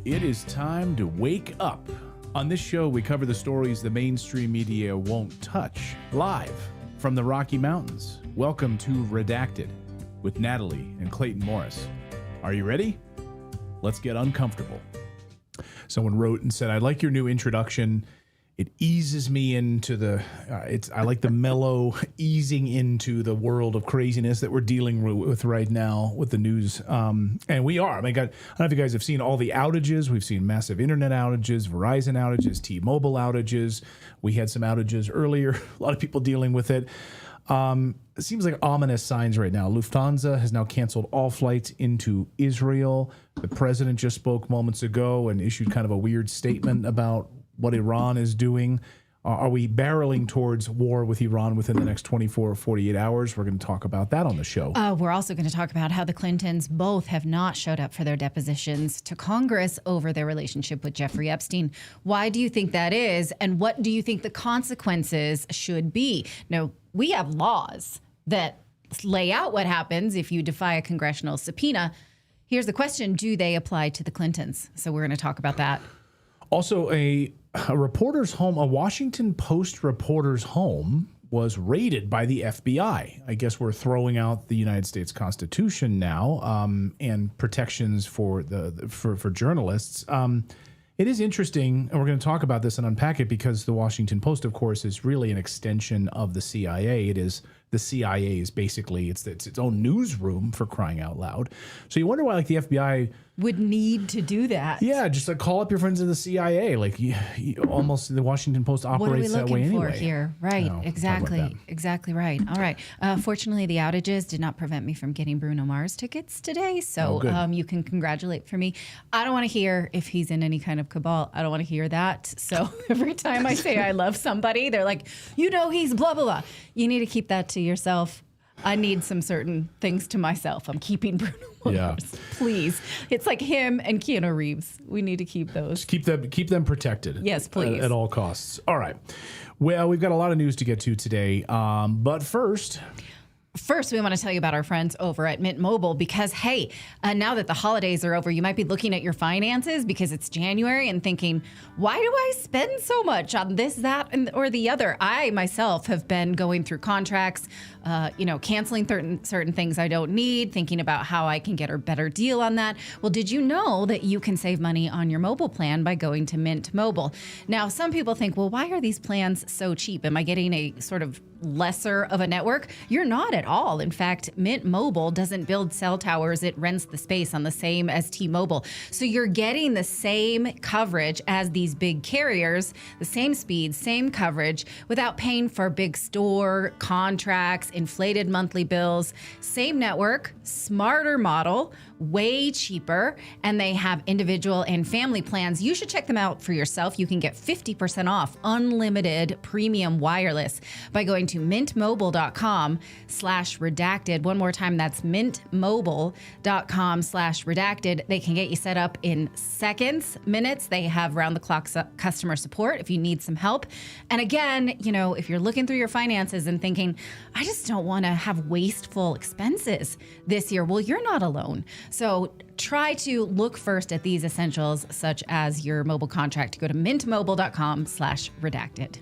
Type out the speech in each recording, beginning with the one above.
It is time to wake up. On this show, we cover the stories the mainstream media won't touch, live from the Rocky Mountains. Welcome to Redacted with Natalie and Clayton Morris. Are you ready? Let's get uncomfortable. Someone wrote and said, I like your new introduction. It eases me into the, I like the mellow easing into the world of craziness that we're dealing with right now with the news. And we are. I mean, I don't know if you guys have seen all the outages. We've seen massive internet outages, Verizon outages, T-Mobile outages. We had some outages earlier. A lot of people dealing with it. It seems like ominous signs right now. Lufthansa has now canceled all flights into Israel. The president just spoke moments ago and issued kind of a weird statement about what Iran is doing. Are we barreling towards war with Iran within the next 24 or 48 hours? We're going to talk about that on the show. We're also going to talk about how the Clintons both have not showed up for their depositions to Congress over their relationship with Jeffrey Epstein. Why do you think that is? And what do you think the consequences should be? Now, we have laws that lay out what happens if you defy a congressional subpoena. Here's the question. Do they apply to the Clintons? So we're going to talk about that. Also, a reporter's home, a Washington Post reporter's home, was raided by the FBI. I guess we're throwing out the United States Constitution now and protections for for journalists. It is interesting, and we're going to talk about this and unpack it because the Washington Post, of course, is really an extension of the CIA. It is the CIA's basically, it's its own newsroom, for crying out loud. So you wonder why, like, the FBI would need to do that. Yeah, just like call up your friends in the CIA. Like almost the Washington Post operates that way anyway. What are we looking for here? Right, No, exactly right. All right. Fortunately, the outages did not prevent me from getting Bruno Mars tickets today, so you can congratulate for me. I don't want to hear if he's in any kind of cabal. I don't want to hear that. So every time I say I love somebody, they're like, you know, he's blah, blah, blah. You need to keep that to yourself. I need some certain things to myself. I'm keeping Bruno Mars, please. It's like him and Keanu Reeves. We need to keep those. Just keep them protected. Yes, please. At all costs. All right. Well, we've got a lot of news to get to today. But first, we want to tell you about our friends over at Mint Mobile because, hey, now that the holidays are over, you might be looking at your finances because it's January and thinking, why do I spend so much on this, that, or the other? I myself have been going through contracts, canceling certain things I don't need, thinking about how I can get a better deal on that. Well, did you know that you can save money on your mobile plan by going to Mint Mobile? Now, some people think, well, why are these plans so cheap? Am I getting a sort of lesser of a network? You're not at all. In fact, Mint Mobile doesn't build cell towers. It rents the space on the same as T-Mobile. So you're getting the same coverage as these big carriers, the same speed, same coverage, without paying for big store contracts, inflated monthly bills. Same network, smarter model, way cheaper, and they have individual and family plans. You should check them out for yourself. You can get 50% off unlimited premium wireless by going to mintmobile.com/redacted. One more time, that's mintmobile.com/redacted. They can get you set up in seconds, minutes. They have round-the-clock customer support if you need some help. And again, if you're looking through your finances and thinking, I just don't want to have wasteful expenses this year, well, you're not alone. So try to look first at these essentials, such as your mobile contract. Go to mintmobile.com/redacted.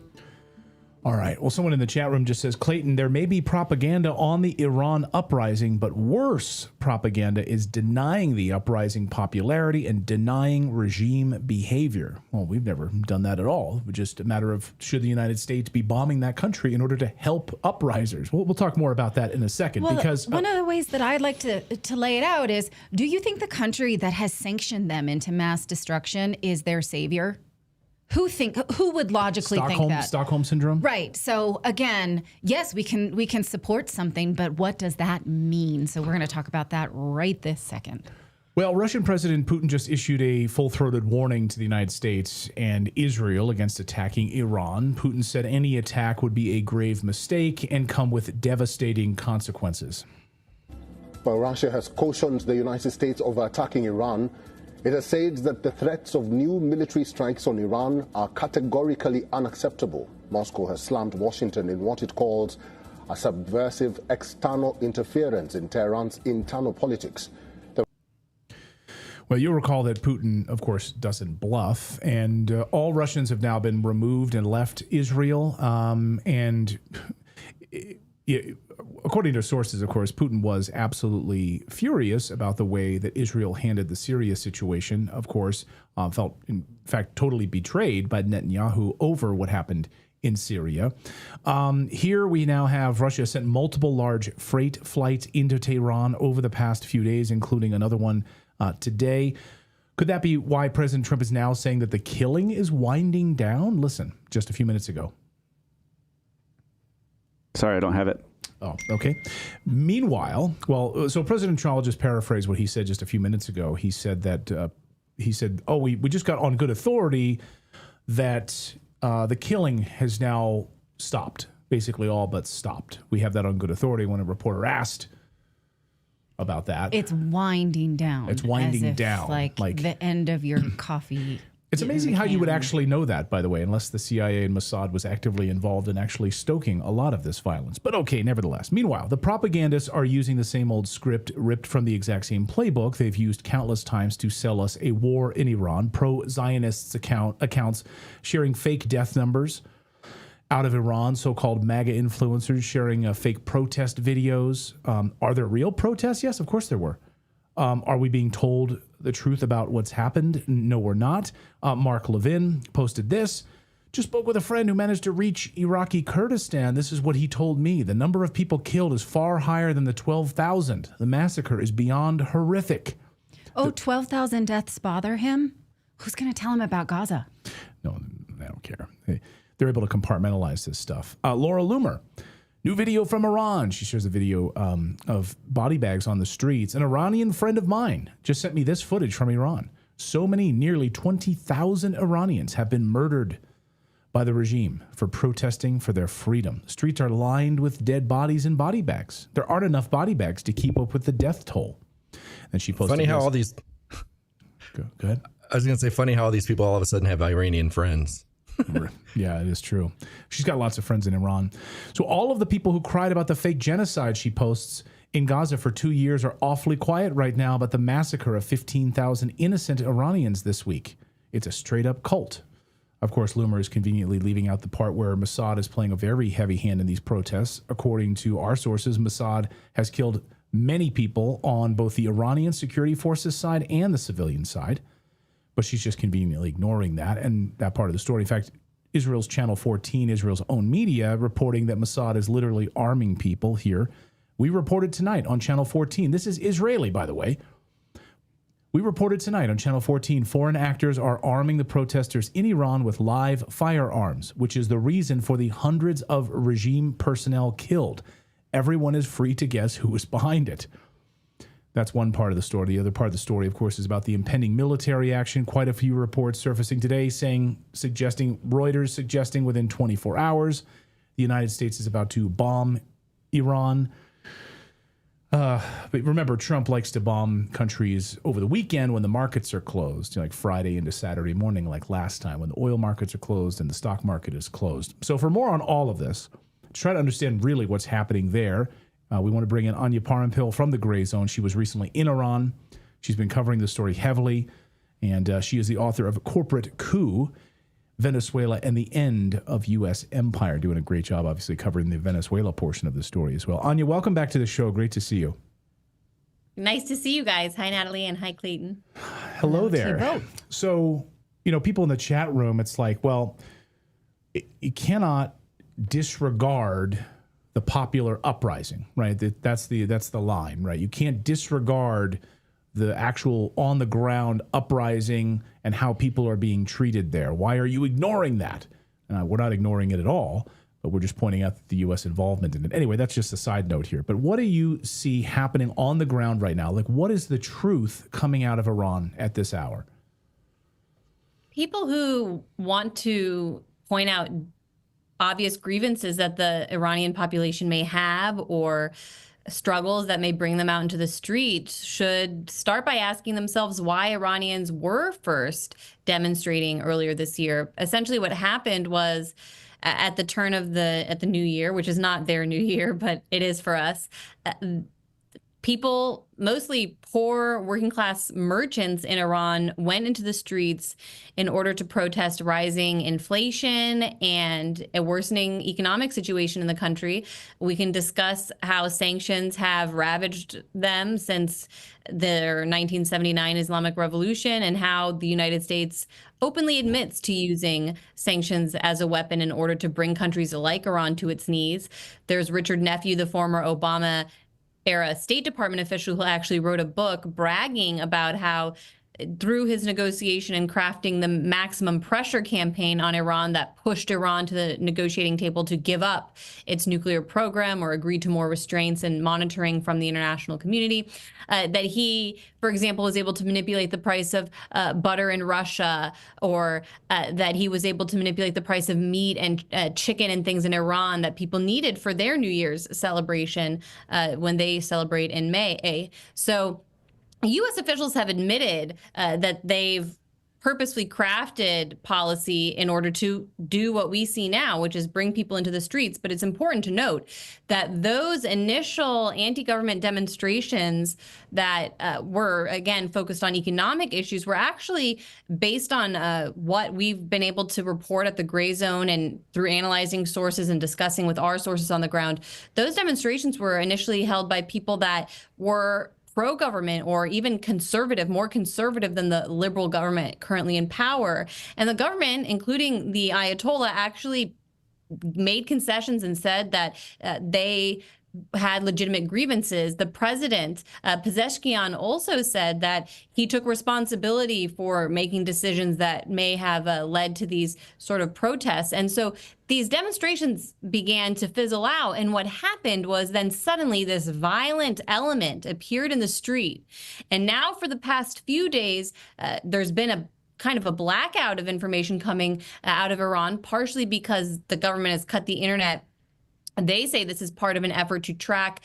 All right. Well, someone in the chat room just says, Clayton, there may be propaganda on the Iran uprising, but worse propaganda is denying the uprising popularity and denying regime behavior. Well, we've never done that at all. It's just a matter of should the United States be bombing that country in order to help uprisers? We'll talk more about that in a second. Well, because one of the ways that I'd like to lay it out is, do you think the country that has sanctioned them into mass destruction is their savior? Who would logically think that? Stockholm syndrome? Right. So again, yes, we can support something, but what does that mean? So we're going to talk about that right this second. Well, Russian President Putin just issued a full-throated warning to the United States and Israel against attacking Iran. Putin said any attack would be a grave mistake and come with devastating consequences. But Russia has cautioned the United States over attacking Iran. It has said that the threats of new military strikes on Iran are categorically unacceptable. Moscow has slammed Washington in what it calls a subversive external interference in Tehran's internal politics. Well, you'll recall that Putin, of course, doesn't bluff, and all Russians have now been removed and left Israel. According to sources, of course, Putin was absolutely furious about the way that Israel handled the Syria situation. Of course, felt, in fact, totally betrayed by Netanyahu over what happened in Syria. Here we now have Russia sent multiple large freight flights into Tehran over the past few days, including another one today. Could that be why President Trump is now saying that the killing is winding down? Listen, just a few minutes ago. Sorry, I don't have it. Oh, okay. Meanwhile, so President Trump, I'll just paraphrase what he said just a few minutes ago. He said that, we just got on good authority that the killing has now stopped, basically all but stopped. We have that on good authority. When a reporter asked about that. It's winding down. It's winding as if, down. Like the end of your coffee. It's amazing how you would actually know that, by the way, unless the CIA and Mossad was actively involved in actually stoking a lot of this violence. But okay, nevertheless. Meanwhile, the propagandists are using the same old script ripped from the exact same playbook they've used countless times to sell us a war in Iran. Pro-Zionists accounts sharing fake death numbers out of Iran, so-called MAGA influencers sharing fake protest videos. Are there real protests? Yes, of course there were. Are we being told the truth about what's happened? No, we're not. Mark Levin posted this. Just spoke with a friend who managed to reach Iraqi Kurdistan. This is what he told me. The number of people killed is far higher than the 12,000. The massacre is beyond horrific. Oh, 12,000 deaths bother him? Who's going to tell him about Gaza? No, they don't care. They're able to compartmentalize this stuff. Laura Loomer. New video from Iran. She shares a video of body bags on the streets. An Iranian friend of mine just sent me this footage from Iran. So many, nearly 20,000 Iranians have been murdered by the regime for protesting for their freedom. The streets are lined with dead bodies and body bags. There aren't enough body bags to keep up with the death toll. And she posted Funny how all these... Go ahead. I was going to say, funny how all these people all of a sudden have Iranian friends. Yeah, it is true. She's got lots of friends in Iran. So all of the people who cried about the fake genocide she posts in Gaza for 2 years are awfully quiet right now about the massacre of 15,000 innocent Iranians this week. It's a straight-up cult. Of course, Loomer is conveniently leaving out the part where Mossad is playing a very heavy hand in these protests. According to our sources, Mossad has killed many people on both the Iranian security forces side and the civilian side. But she's just conveniently ignoring that and that part of the story. In fact, Israel's Channel 14, Israel's own media, reporting that Mossad is literally arming people here. We reported tonight on Channel 14. This is Israeli, by the way. We reported tonight on Channel 14, foreign actors are arming the protesters in Iran with live firearms, which is the reason for the hundreds of regime personnel killed. Everyone is free to guess who is behind it. That's one part of the story. The other part of the story, of course, is about the impending military action. Quite a few reports surfacing today Reuters suggesting within 24 hours, the United States is about to bomb Iran. But remember, Trump likes to bomb countries over the weekend when the markets are closed, like Friday into Saturday morning, like last time when the oil markets are closed and the stock market is closed. So for more on all of this, to try to understand really what's happening there, we want to bring in Anya Parampil from the Gray Zone. She was recently in Iran. She's been covering the story heavily, and she is the author of Corporate Coup, Venezuela and the End of U.S. Empire, doing a great job, obviously, covering the Venezuela portion of the story as well. Anya, welcome back to the show. Great to see you. Nice to see you guys. Hi, Natalie, and hi, Clayton. Hello there. So, people in the chat room, it's like, well, you cannot disregard the popular uprising, right? That's the line, right? You can't disregard the actual on the ground uprising and how people are being treated there. Why are you ignoring that? We're not ignoring it at all, but we're just pointing out the U.S. involvement in it. Anyway, that's just a side note here. But what do you see happening on the ground right now? Like, what is the truth coming out of Iran at this hour? People who want to point out obvious grievances that the Iranian population may have or struggles that may bring them out into the street should start by asking themselves why Iranians were first demonstrating earlier this year. Essentially what happened was at the turn of the new year, which is not their new year, but it is for us, people, mostly poor working class merchants in Iran, went into the streets in order to protest rising inflation and a worsening economic situation in the country. We can discuss how sanctions have ravaged them since their 1979 Islamic Revolution, and how the United States openly admits to using sanctions as a weapon in order to bring countries like Iran to its knees. There's Richard Nephew, the former Obama era State Department official, who actually wrote a book bragging about how through his negotiation and crafting the maximum pressure campaign on Iran that pushed Iran to the negotiating table to give up its nuclear program or agree to more restraints and monitoring from the international community, that he, for example, was able to manipulate the price of butter in Russia, or that he was able to manipulate the price of meat and chicken and things in Iran that people needed for their New Year's celebration when they celebrate in May. So U.S. officials have admitted that they've purposely crafted policy in order to do what we see now, which is bring people into the streets. But it's important to note that those initial anti-government demonstrations that were, again, focused on economic issues were actually based on what we've been able to report at the gray zone and through analyzing sources and discussing with our sources on the ground. Those demonstrations were initially held by people that were pro-government or even conservative, more conservative than the liberal government currently in power. And the government, including the Ayatollah, actually made concessions and said that they had legitimate grievances. The president, Pezeshkian, also said that he took responsibility for making decisions that may have led to these sort of protests. And so these demonstrations began to fizzle out. And what happened was then suddenly this violent element appeared in the street. And now for the past few days, there's been a kind of a blackout of information coming out of Iran, partially because the government has cut the internet. They say this is part of an effort to track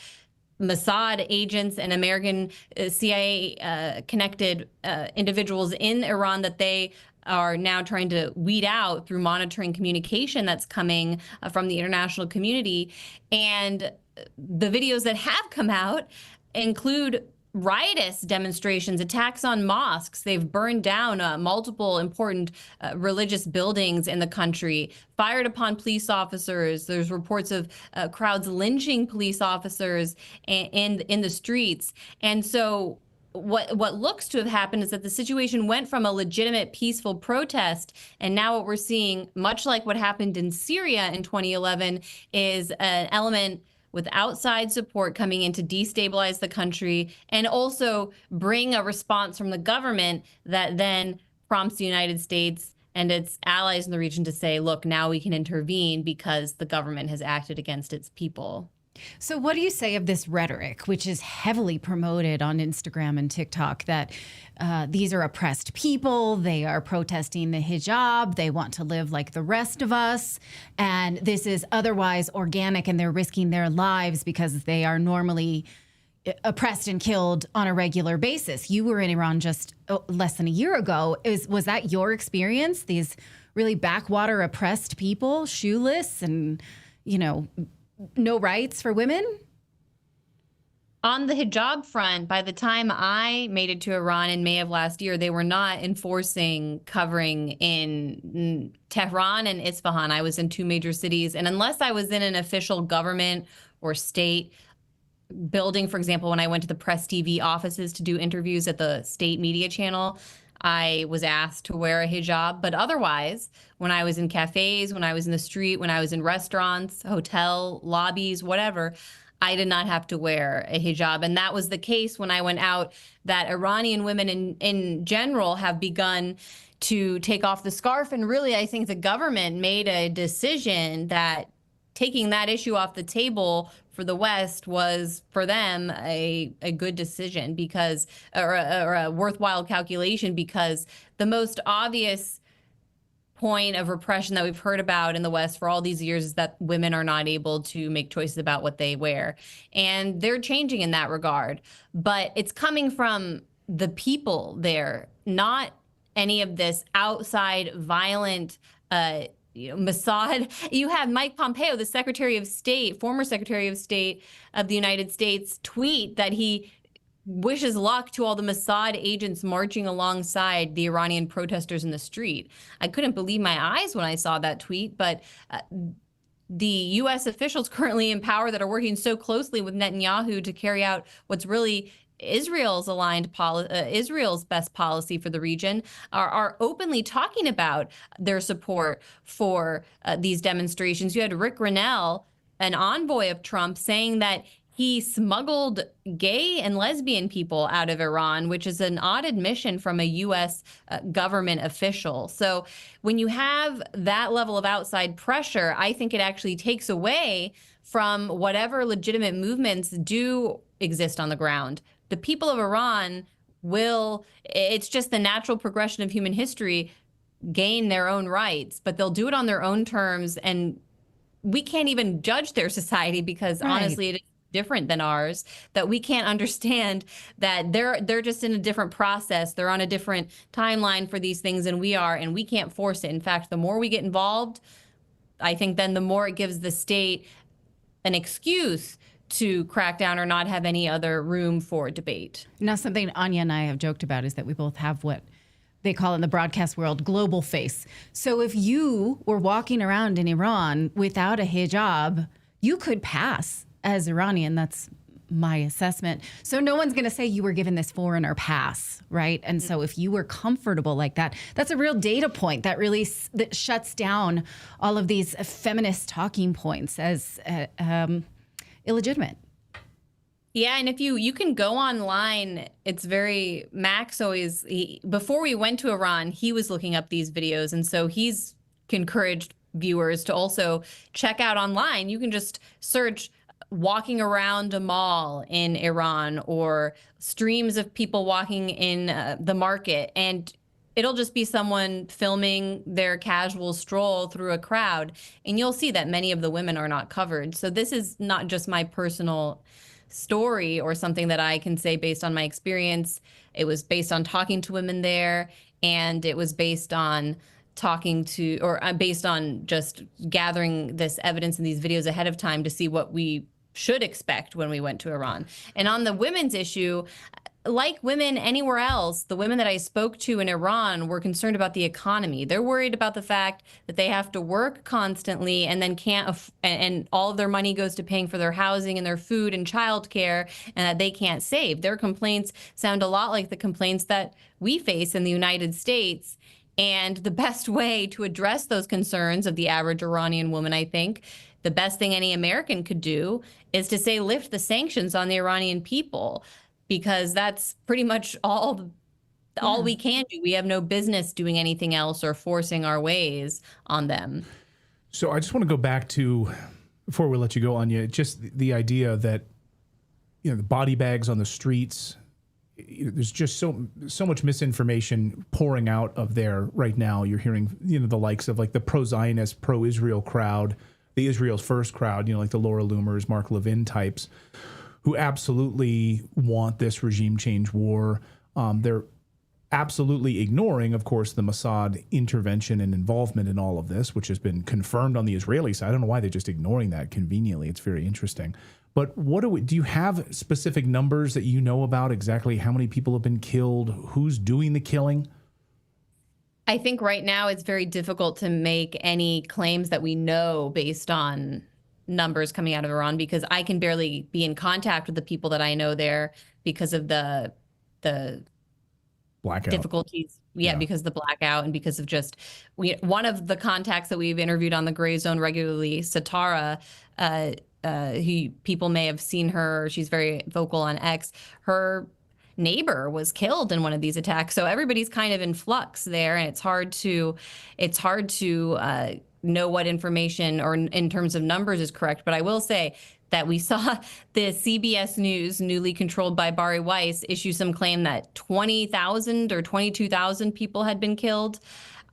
Mossad agents and American CIA connected individuals in Iran that they are now trying to weed out through monitoring communication that's coming from the international community. And the videos that have come out include riotous demonstrations, attacks on mosques. They've burned down multiple important religious buildings in the country, fired upon police officers. There's reports of crowds lynching police officers in the streets. And so what looks to have happened is that the situation went from a legitimate peaceful protest, and now what we're seeing, much like what happened in Syria in 2011, is an element with outside support coming in to destabilize the country and also bring a response from the government that then prompts the United States and its allies in the region to say, look, now we can intervene because the government has acted against its people. So what do you say of this rhetoric, which is heavily promoted on Instagram and TikTok, that these are oppressed people, they are protesting the hijab, they want to live like the rest of us, and this is otherwise organic and they're risking their lives because they are normally oppressed and killed on a regular basis? You were in Iran just less than a year ago. Was that your experience? These really backwater oppressed people, shoeless and, no rights for women? On the hijab front, by the time I made it to Iran in May of last year, they were not enforcing covering in Tehran and Isfahan. I was in two major cities. And unless I was in an official government or state building, for example, when I went to the Press TV offices to do interviews at the state media channel, I was asked to wear a hijab. But otherwise, when I was in cafes, when I was in the street, when I was in restaurants, hotel lobbies, whatever, I did not have to wear a hijab. And that was the case when I went out, that Iranian women in general have begun to take off the scarf. And really, I think the government made a decision that taking that issue off the table for the West was, for them, a good decision, because, or a worthwhile calculation, because the most obvious point of repression that we've heard about in the West for all these years is that women are not able to make choices about what they wear. And they're changing in that regard. But it's coming from the people there, not any of this outside violent Mossad. You have Mike Pompeo, the Secretary of State, former Secretary of State of the United States, tweet that he wishes luck to all the Mossad agents marching alongside the Iranian protesters in the street. I couldn't believe my eyes when I saw that tweet, but the U.S. officials currently in power that are working so closely with Netanyahu to carry out what's really Israel's Israel's best policy for the region are openly talking about their support for these demonstrations. You had Rick Grinnell, an envoy of Trump, saying that he smuggled gay and lesbian people out of Iran, which is an odd admission from a U.S. Government official. So when you have that level of outside pressure, I think it actually takes away from whatever legitimate movements do exist on the ground. The people of Iran will, it's just the natural progression of human history, gain their own rights, but they'll do it on their own terms. And we can't even judge their society because honestly, it is different than ours, that we can't understand that they're just in a different process. They're on a different timeline for these things than we are, and we can't force it. In fact, the more we get involved, I think then the more it gives the state an excuse to crack down or not have any other room for debate. Now, something Anya and I have joked about is that we both have what they call in the broadcast world global face. So if you were walking around in Iran without a hijab, you could pass as Iranian. That's my assessment. So no one's going to say you were given this foreigner pass, right? And so if you were comfortable like that, that's a real data point that really that shuts down all of these feminist talking points as illegitimate. Yeah, and if you can go online, it's very, Max always, before we went to Iran, he was looking up these videos. And so he's encouraged viewers to also check out online. You can just search walking around a mall in Iran or streams of people walking in the market, and it'll just be someone filming their casual stroll through a crowd, and you'll see that many of the women are not covered. So this is not just my personal story or something that I can say based on my experience. It was based on talking to women there, and it was based on talking to, or based on just gathering this evidence in these videos ahead of time to see what we should expect when we went to Iran. And on the women's issue, like women anywhere else, the women that I spoke to in Iran were concerned about the economy. They're worried about the fact that they have to work constantly and then can't, and all of their money goes to paying for their housing and their food and childcare, and that they can't save. Their complaints sound a lot like the complaints that we face in the United States. And the best way to address those concerns of the average Iranian woman, I think, the best thing any American could do is to say, lift the sanctions on the Iranian people, because that's pretty much all we can do. We have no business doing anything else or forcing our ways on them. So I just want to go back to, before we let you go, Anya, just the idea that, the body bags on the streets, there's just so much misinformation pouring out of there right now. You're hearing, the likes of like the pro-Zionist, pro-Israel crowd, the Israel's First crowd, like the Laura Loomers, Mark Levin types, who absolutely want this regime change war. They're absolutely ignoring, of course, the Mossad intervention and involvement in all of this, which has been confirmed on the Israeli side. I don't know why they're just ignoring that conveniently. It's very interesting. But do you have specific numbers that you know about exactly how many people have been killed? Who's doing the killing? I think right now it's very difficult to make any claims that we know based on numbers coming out of Iran, because I can barely be in contact with the people that I know there because of the blackout difficulties. Yeah, because of the blackout and because of just one of the contacts that we've interviewed on the Gray Zone regularly, Satara, who people may have seen her. She's very vocal on X. Her neighbor was killed in one of these attacks. So everybody's kind of in flux there, and it's hard to know what information or in terms of numbers is correct. But I will say that we saw the CBS News, newly controlled by Bari Weiss, issue some claim that 20,000 or 22,000 people had been killed.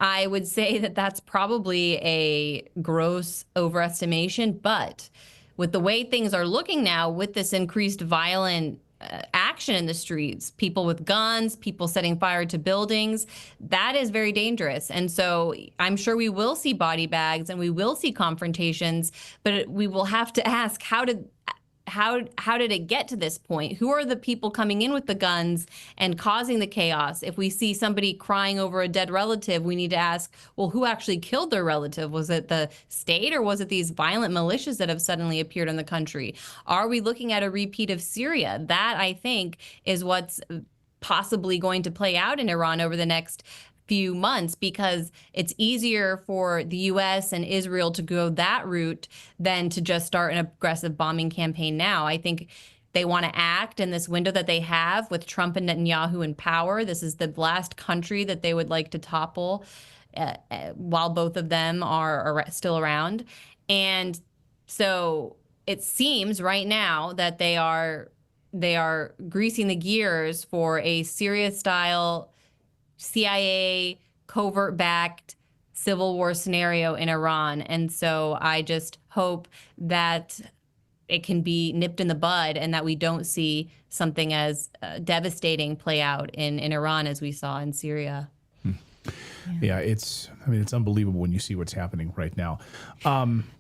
I would say that that's probably a gross overestimation, but with the way things are looking now, with this increased violent action in the streets, people with guns, people setting fire to buildings. That is very dangerous. And so I'm sure we will see body bags and we will see confrontations, but we will have to ask, how did it get to this point? Who are the people coming in with the guns and causing the chaos? If we see somebody crying over a dead relative, we need to ask, well, who actually killed their relative? Was it the state, or was it these violent militias that have suddenly appeared in the country? Are we looking at a repeat of Syria? That, I think, is what's possibly going to play out in Iran over the next few months, because it's easier for the U.S. and Israel to go that route than to just start an aggressive bombing campaign now. I think they want to act in this window that they have with Trump and Netanyahu in power. This is the last country that they would like to topple while both of them are still around. And so it seems right now that they are greasing the gears for a Syria-style CIA covert-backed civil war scenario in Iran. And so I just hope that it can be nipped in the bud and that we don't see something as devastating play out in Iran as we saw in Syria. Yeah, it's unbelievable when you see what's happening right now.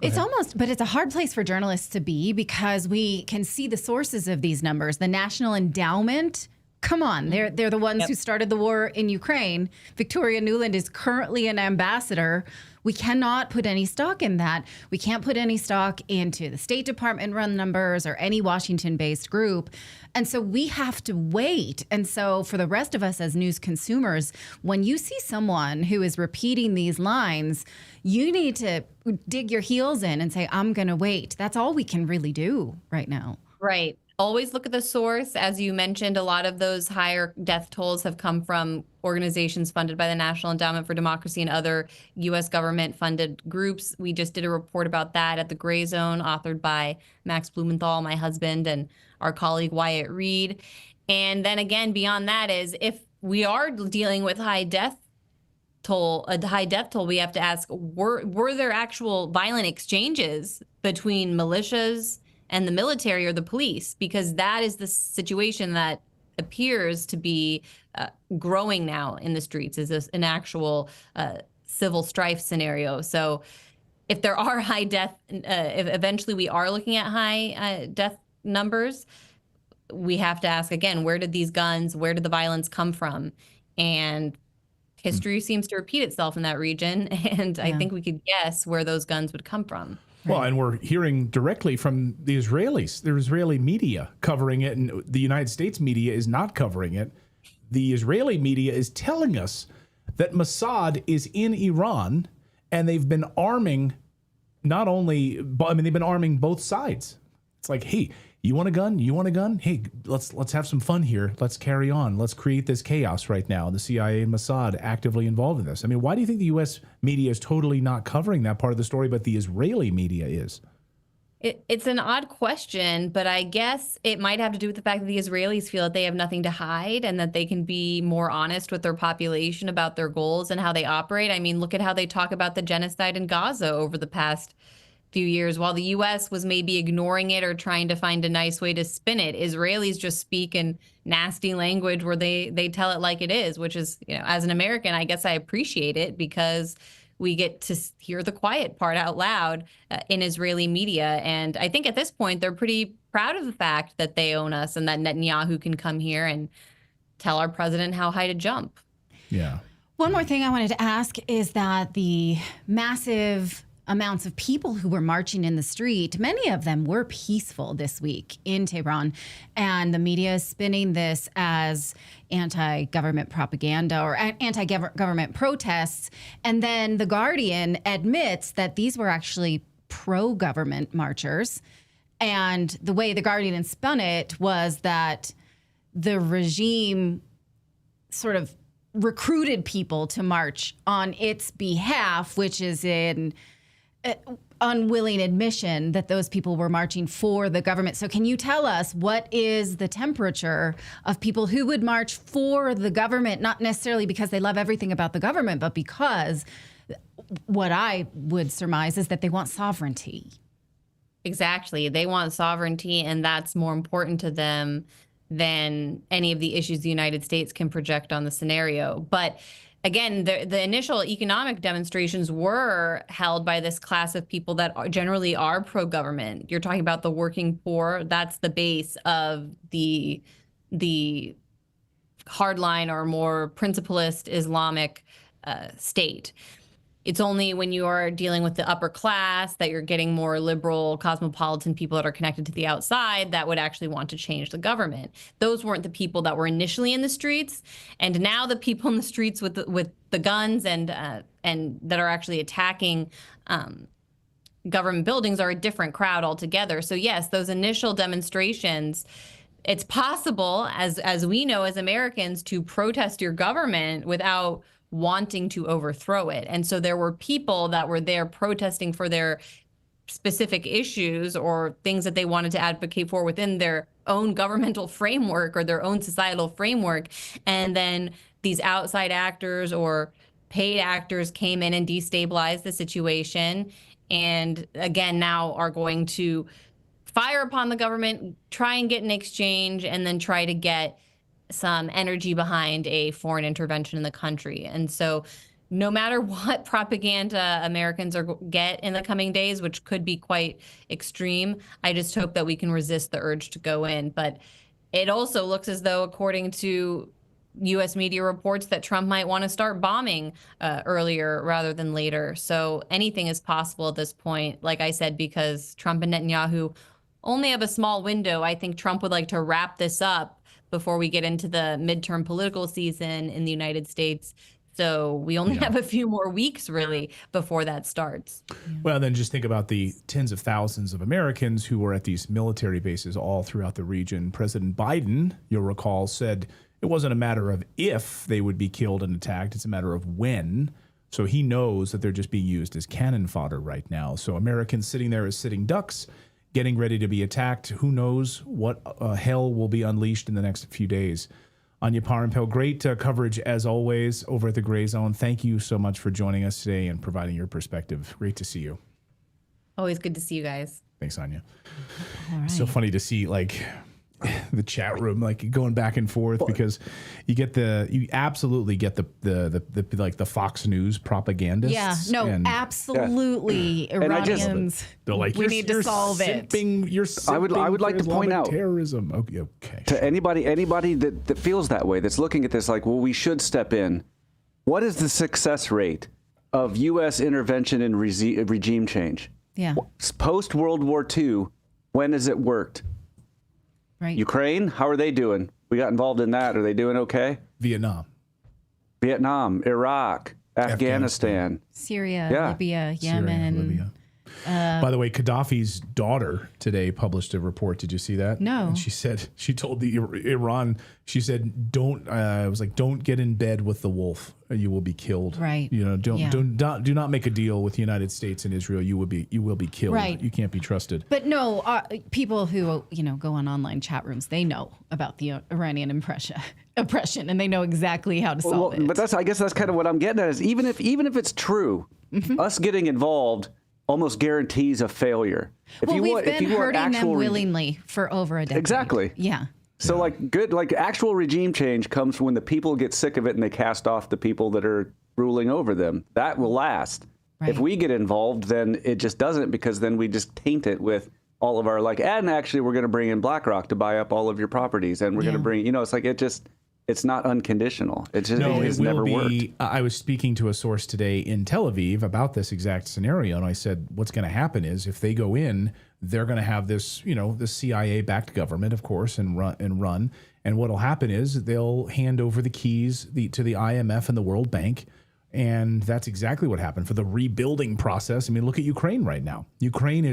It's a hard place for journalists to be, because we can see the sources of these numbers. The National Endowment, come on, they're the ones who started the war in Ukraine. Victoria Nuland is currently an ambassador. We cannot put any stock in that. We can't put any stock into the State Department run numbers or any Washington-based group. And so we have to wait. And so for the rest of us as news consumers, when you see someone who is repeating these lines, you need to dig your heels in and say, I'm going to wait. That's all we can really do right now. Right. Always look at the source. As you mentioned, a lot of those higher death tolls have come from organizations funded by the National Endowment for Democracy and other U.S. government-funded groups. We just did a report about that at the Gray Zone, authored by Max Blumenthal, my husband, and our colleague Wyatt Reed. And then again, beyond that is, if we are dealing with a high death toll, we have to ask, were there actual violent exchanges between militias and the military or the police? Because that is the situation that appears to be growing now in the streets, is this an actual civil strife scenario. So if there are high death, if eventually we are looking at high death numbers, we have to ask again, where did these guns, where did the violence come from? And history seems to repeat itself in that region. And I think we could guess where those guns would come from. Well, and we're hearing directly from the Israelis. The Israeli media covering it, and the United States media is not covering it. The Israeli media is telling us that Mossad is in Iran, and they've been arming they've been arming both sides. It's like, hey, you want a gun? You want a gun? Hey, let's have some fun here. Let's carry on. Let's create this chaos right now. The CIA and Mossad actively involved in this. I mean, why do you think the U.S. media is totally not covering that part of the story, but the Israeli media is? It's an odd question, but I guess it might have to do with the fact that the Israelis feel that they have nothing to hide and that they can be more honest with their population about their goals and how they operate. I mean, look at how they talk about the genocide in Gaza over the past few years. While the U.S. was maybe ignoring it or trying to find a nice way to spin it, Israelis just speak in nasty language where they tell it like it is, which is, as an American, I guess I appreciate it, because we get to hear the quiet part out loud in Israeli media. And I think at this point, they're pretty proud of the fact that they own us and that Netanyahu can come here and tell our president how high to jump. Yeah. One more thing I wanted to ask is that the massive amounts of people who were marching in the street, many of them were peaceful this week in Tehran, and the media is spinning this as anti-government propaganda or anti-government protests. And then The Guardian admits that these were actually pro-government marchers. And the way The Guardian spun it was that the regime sort of recruited people to march on its behalf, which is in unwilling admission that those people were marching for the government. So can you tell us, what is the temperature of people who would march for the government, not necessarily because they love everything about the government, but because what I would surmise is that they want sovereignty? Exactly. They want sovereignty, and that's more important to them than any of the issues the United States can project on the scenario. But again, the initial economic demonstrations were held by this class of people that generally are pro-government. You're talking about the working poor. That's the base of the hardline or more principalist Islamic state. It's only when you are dealing with the upper class that you're getting more liberal, cosmopolitan people that are connected to the outside that would actually want to change the government. Those weren't the people that were initially in the streets, and now the people in the streets with the guns and that are actually attacking government buildings are a different crowd altogether. So yes, those initial demonstrations, it's possible, as we know as Americans, to protest your government without wanting to overthrow it. And so there were people that were there protesting for their specific issues or things that they wanted to advocate for within their own governmental framework or their own societal framework. And then these outside actors or paid actors came in and destabilized the situation. And again, now are going to fire upon the government, try and get an exchange, and then try to get some energy behind a foreign intervention in the country. And so no matter what propaganda Americans get in the coming days, which could be quite extreme, I just hope that we can resist the urge to go in. But it also looks as though, according to U.S. media reports, that Trump might want to start bombing earlier rather than later. So anything is possible at this point, like I said, because Trump and Netanyahu only have a small window. I think Trump would like to wrap this up before we get into the midterm political season in the United States. So we only have a few more weeks, really, before that starts. Well, then just think about the tens of thousands of Americans who were at these military bases all throughout the region. President Biden, you'll recall, said it wasn't a matter of if they would be killed and attacked, it's a matter of when. So he knows that they're just being used as cannon fodder right now. So Americans sitting there as sitting ducks, getting ready to be attacked. Who knows what hell will be unleashed in the next few days. Anya Parampil, great coverage as always over at the Gray Zone. Thank you so much for joining us today and providing your perspective. Great to see you. Always good to see you guys. Thanks, Anya. All right. So funny to see the chat room going back and forth because you absolutely get the Fox News propagandists. Yeah, no, absolutely. Yeah. Iranians. They're like, we need to solve it. I would like to point out terrorism. Okay. To anybody that feels that way, that's looking at this like, well, we should step in. What is the success rate of U.S. intervention in regime change? Yeah. Post World War II, when has it worked? Right. Ukraine, how are they doing? We got involved in that. Are they doing okay? Vietnam, Iraq, Afghanistan. Syria, Yeah. Libya, Yemen. Libya. By the way, Gaddafi's daughter today published a report. Did you see that? No. And she told the Iran, she said, don't get in bed with the wolf. You will be killed. Right. Do not make a deal with the United States and Israel. You will be killed. Right. You can't be trusted. But no, people who go on online chat rooms, they know about the Iranian oppression, and they know exactly how to solve it. But I guess that's kind of what I'm getting at is even if it's true, us getting involved almost guarantees a failure. We've been hurting them willingly for over a decade. Exactly. Yeah. So actual regime change comes when the people get sick of it and they cast off the people that are ruling over them. That will last. Right. If we get involved, then it just doesn't, because then we just taint it with all of our and actually we're going to bring in BlackRock to buy up all of your properties, and we're going to bring, it's not unconditional. It has never worked. I was speaking to a source today in Tel Aviv about this exact scenario, and I said, what's going to happen is if they go in, they're going to have this, the CIA-backed government, of course, and run. And what'll happen is they'll hand over the keys to the IMF and the World Bank, and that's exactly what happened for the rebuilding process. I mean, look at Ukraine right now. Ukraine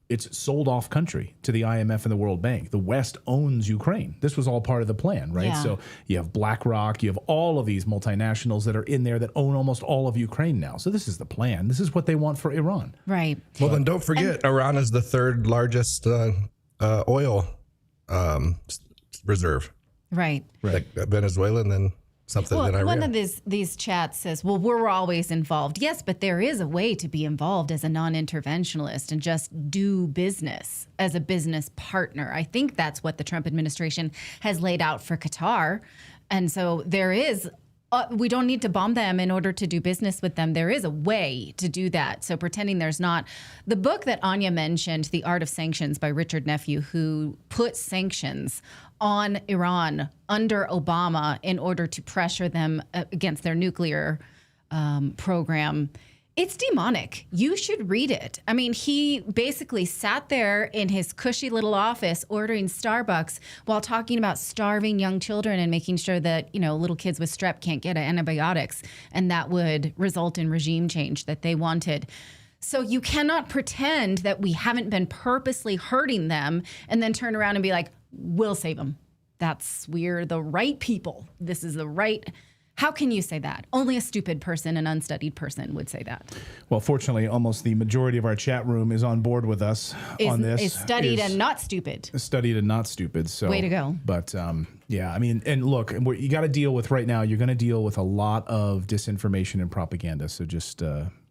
it's sold off country to the IMF and the World Bank. The West owns Ukraine. This was all part of the plan, right? Yeah. So you have BlackRock, you have all of these multinationals that are in there that own almost all of Ukraine now. So this is the plan. This is what they want for Iran. Right. Well, then don't forget, Iran is the third largest oil reserve. Right. Like Venezuela and then something Well, than Iran. one of these chats says, well, we're always involved. Yes, but there is a way to be involved as a non-interventionalist and just do business as a business partner. I think that's what the Trump administration has laid out for Qatar. And so there is, we don't need to bomb them in order to do business with them. There is a way to do that. So pretending there's not. The book that Anya mentioned, The Art of Sanctions by Richard Nephew, who put sanctions on Iran under Obama in order to pressure them against their nuclear program. It's demonic. You should read it. I mean, he basically sat there in his cushy little office ordering Starbucks while talking about starving young children and making sure that, little kids with strep can't get antibiotics, and that would result in regime change that they wanted. So you cannot pretend that we haven't been purposely hurting them and then turn around and be like, we'll save them. We're the right people. This is the right. How can you say that? Only a stupid person, an unstudied person would say that. Well, fortunately, almost the majority of our chat room is on board with us on this. Is studied and not stupid. Studied and not stupid. So way to go. But yeah, I mean, and look, what you got to deal with right now, you're going to deal with a lot of disinformation and propaganda. So just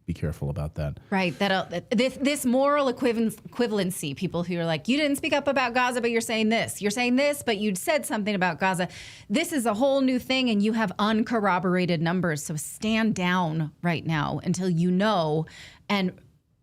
be careful about that. Right. This moral equivalency, people who are like, you didn't speak up about Gaza, but you're saying this. You're saying this, but you said something about Gaza. This is a whole new thing, and you have uncorroborated numbers. So stand down right now until you know, and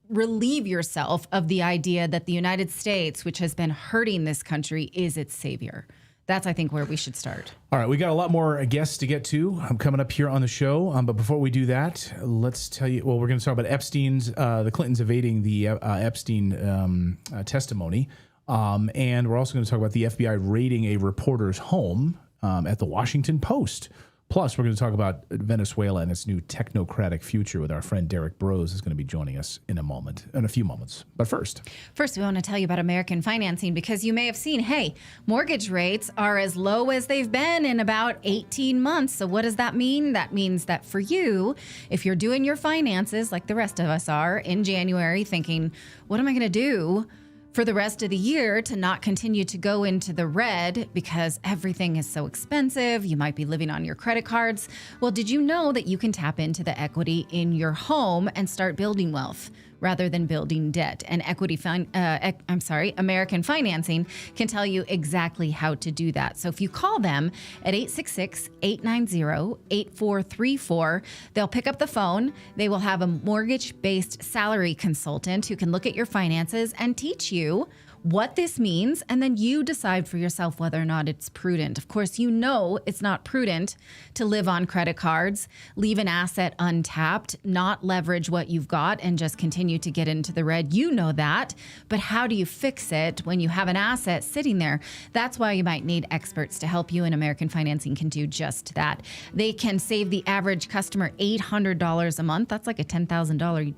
relieve yourself of the idea that the United States, which has been hurting this country, is its savior. That's, I think, where we should start. All right, we got a lot more guests to get to. I'm coming up here on the show. But before we do that, let's tell you, well, we're going to talk about the Clintons evading the Epstein testimony. And we're also going to talk about the FBI raiding a reporter's home at the Washington Post. Plus, we're going to talk about Venezuela and its new technocratic future with our friend Derek Brose is going to be joining us in a few moments. But first, we want to tell you about American financing, because you may have seen, hey, mortgage rates are as low as they've been in about 18 months. So what does that mean? That means that for you, if you're doing your finances like the rest of us are in January, thinking, what am I going to do for the rest of the year to not continue to go into the red because everything is so expensive? You might be living on your credit cards. Well, did you know that you can tap into the equity in your home and start building wealth rather than building debt? And American Financing can tell you exactly how to do that. So if you call them at 866-890-8434, they'll pick up the phone. They will have a mortgage-based salary consultant who can look at your finances and teach you what this means, and then you decide for yourself whether or not it's prudent. Of course, you know it's not prudent to live on credit cards, leave an asset untapped, not leverage what you've got, and just continue to get into the red. You know that, but how do you fix it when you have an asset sitting there? That's why you might need experts to help you, and American Financing can do just that. They can save the average customer $800 a month. That's like a $10,000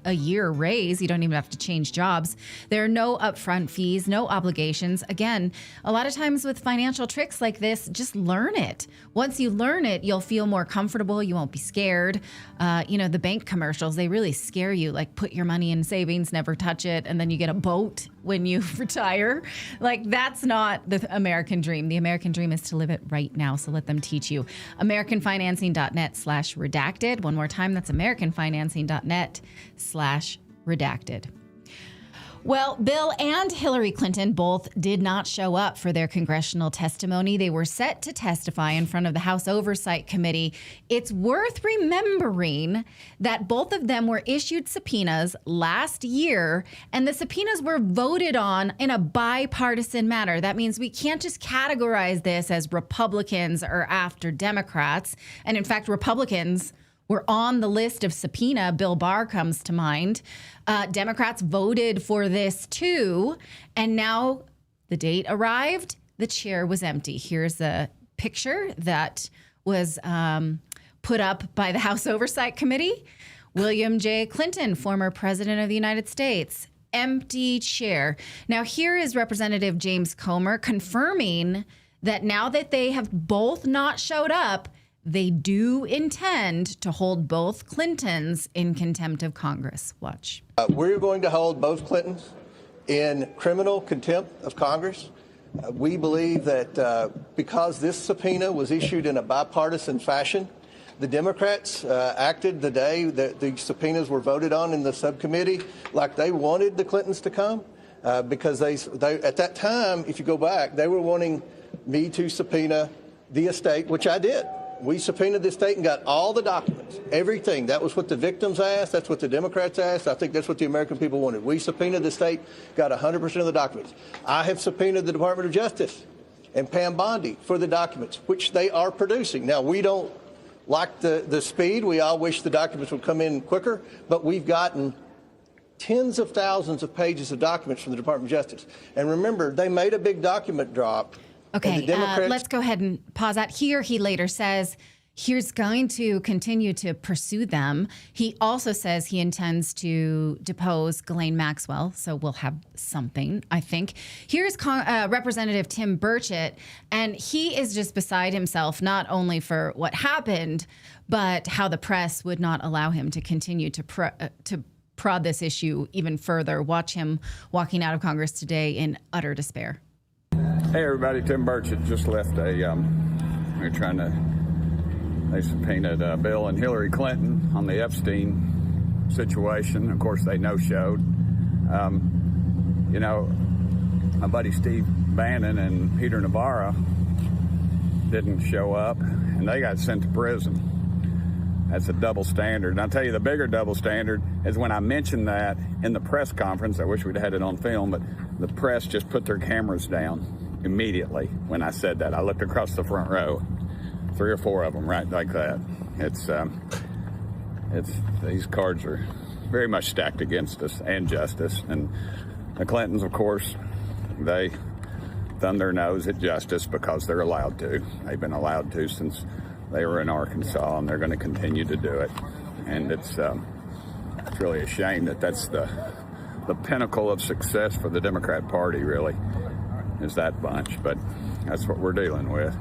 a year raise. You don't even have to change jobs. There are no upfront fees, no obligations. Again, a lot of times with financial tricks like this, just learn it. Once you learn it, you'll feel more comfortable. You won't be scared. The bank commercials, they really scare you, like put your money in savings, never touch it, and then you get a boat when you retire. Like, that's not the American dream. The American dream is to live it right now. So let them teach you. AmericanFinancing.net/redacted. One more time, that's AmericanFinancing.net/redacted. Well, Bill and Hillary Clinton both did not show up for their congressional testimony. They were set to testify in front of the House Oversight Committee. It's worth remembering that both of them were issued subpoenas last year, and the subpoenas were voted on in a bipartisan manner. That means we can't just categorize this as Republicans are after Democrats. And in fact, Republicans were on the list of subpoena. Bill Barr comes to mind. Democrats voted for this too. And now the date arrived. The chair was empty. Here's a picture that was put up by the House Oversight Committee. William J. Clinton, former president of the United States. Empty chair. Now here is Representative James Comer confirming that now that they have both not showed up, they do intend to hold both Clintons in contempt of Congress. Watch. We're going to hold both Clintons in criminal contempt of Congress. We believe that because this subpoena was issued in a bipartisan fashion, the Democrats acted the day that the subpoenas were voted on in the subcommittee like they wanted the Clintons to come, because they at that time, if you go back, they were wanting me to subpoena the estate, which I did. We subpoenaed the estate and got all the documents, everything. That was what the victims asked. That's what the Democrats asked. I think that's what the American people wanted. We subpoenaed the estate, got 100% of the documents. I have subpoenaed the Department of Justice and Pam Bondi for the documents, which they are producing. Now, we don't like the speed. We all wish the documents would come in quicker, but we've gotten tens of thousands of pages of documents from the Department of Justice. And remember, they made a big document drop. Okay, let's go ahead and pause that here. He later says he's going to continue to pursue them. He also says he intends to depose Ghislaine Maxwell, so we'll have something, I think. Here's Representative Tim Burchett, and he is just beside himself, not only for what happened, but how the press would not allow him to continue to prod this issue even further. Watch him walking out of Congress today in utter despair. Hey everybody, Tim Burchett just left they subpoenaed Bill and Hillary Clinton on the Epstein situation. Of course, they no-showed. My buddy Steve Bannon and Peter Navarro didn't show up, and they got sent to prison. That's a double standard. And I'll tell you, the bigger double standard is when I mentioned that in the press conference. I wish we'd had it on film, but the press just put their cameras down immediately when I said that. I looked across the front row, 3 or 4 of them right like that. It's these cards are very much stacked against us and justice. And the Clintons, of course, they thumb their nose at justice because they're allowed to. They've been allowed to since they were in Arkansas, and they're going to continue to do it. And it's really a shame that that's the pinnacle of success for the Democrat Party, really, is that bunch. But that's what we're dealing with.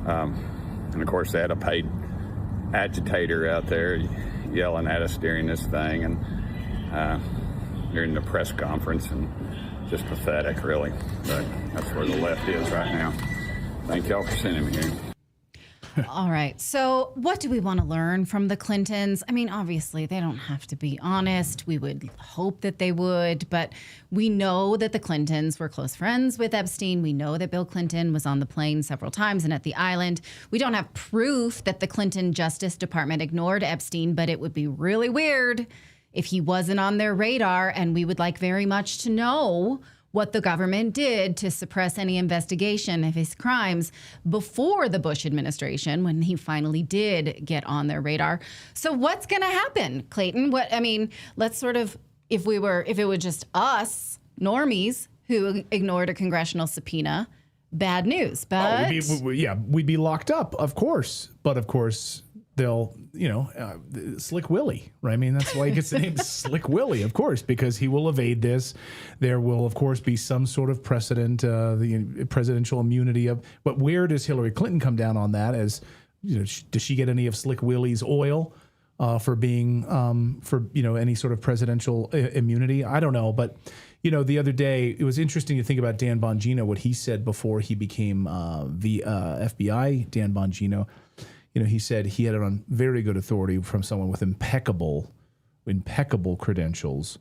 And, of course, they had a paid agitator out there yelling at us during this thing and during the press conference, and just pathetic, really. But that's where the left is right now. Thank y'all for sending me here. All right. So what do we want to learn from the Clintons? I mean, obviously, they don't have to be honest. We would hope that they would. But we know that the Clintons were close friends with Epstein. We know that Bill Clinton was on the plane several times and at the island. We don't have proof that the Clinton Justice Department ignored Epstein, but it would be really weird if he wasn't on their radar. And we would like very much to know what the government did to suppress any investigation of his crimes before the Bush administration, when he finally did get on their radar. So what's going to happen, Clayton? Let's sort of, if it was just us normies who ignored a congressional subpoena, bad news. But we'd be locked up, of course. But of course, they'll, Slick Willie, right? I mean, that's why he gets the name Slick Willie, of course, because he will evade this. There will, of course, be some sort of precedent, the presidential immunity of. But where does Hillary Clinton come down on that? As does she get any of Slick Willie's oil for being any sort of presidential immunity? I don't know, but. The other day, it was interesting to think about Dan Bongino, what he said before he became the FBI, Dan Bongino. He said he had it on very good authority from someone with impeccable credentials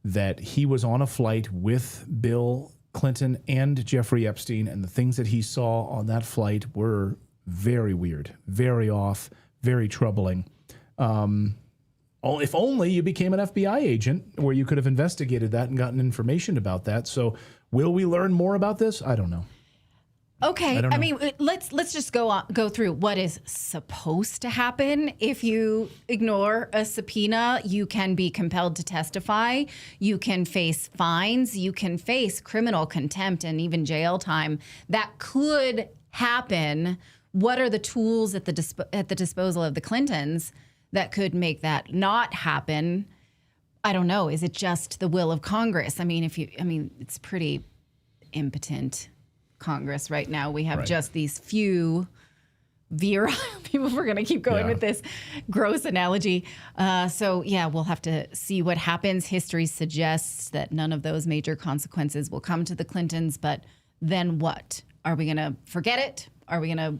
that he was on a flight with Bill Clinton and Jeffrey Epstein, and the things that he saw on that flight were very weird, very off, very troubling. If only you became an FBI agent where you could have investigated that and gotten information about that. So will we learn more about this? I don't know. Okay. I mean, let's just go through what is supposed to happen. If you ignore a subpoena, you can be compelled to testify. You can face fines. You can face criminal contempt and even jail time. That could happen. What are the tools at the disposal of the Clintons that could make that not happen? I don't know. Is it just the will of Congress? I mean, it's pretty impotent Congress right now. We have just these few virile people. We're going to keep going with this gross analogy. We'll have to see what happens. History suggests that none of those major consequences will come to the Clintons, but then what? Are we going to forget it? Are we going to,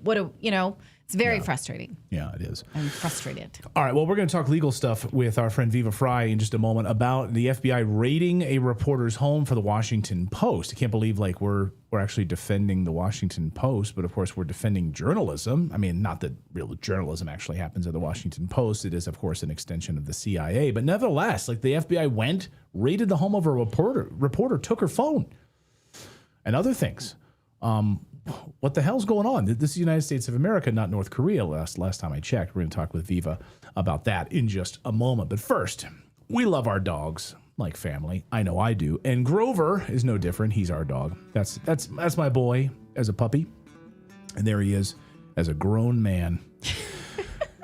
it's very frustrating. Yeah, it is. I'm frustrated. All right, well, we're going to talk legal stuff with our friend Viva Fry in just a moment about the FBI raiding a reporter's home for the Washington Post. I can't believe we're actually defending the Washington Post, but of course we're defending journalism. I mean, not that real journalism actually happens at the Washington Post. It is, of course, an extension of the CIA. But nevertheless, the FBI went, raided the home of a reporter, took her phone, and other things. What the hell's going on? This is the United States of America, not North Korea. Last time I checked. We're going to talk with Viva about that in just a moment. But first, we love our dogs like family. I know I do. And Grover is no different. He's our dog. That's my boy as a puppy. And there he is as a grown man.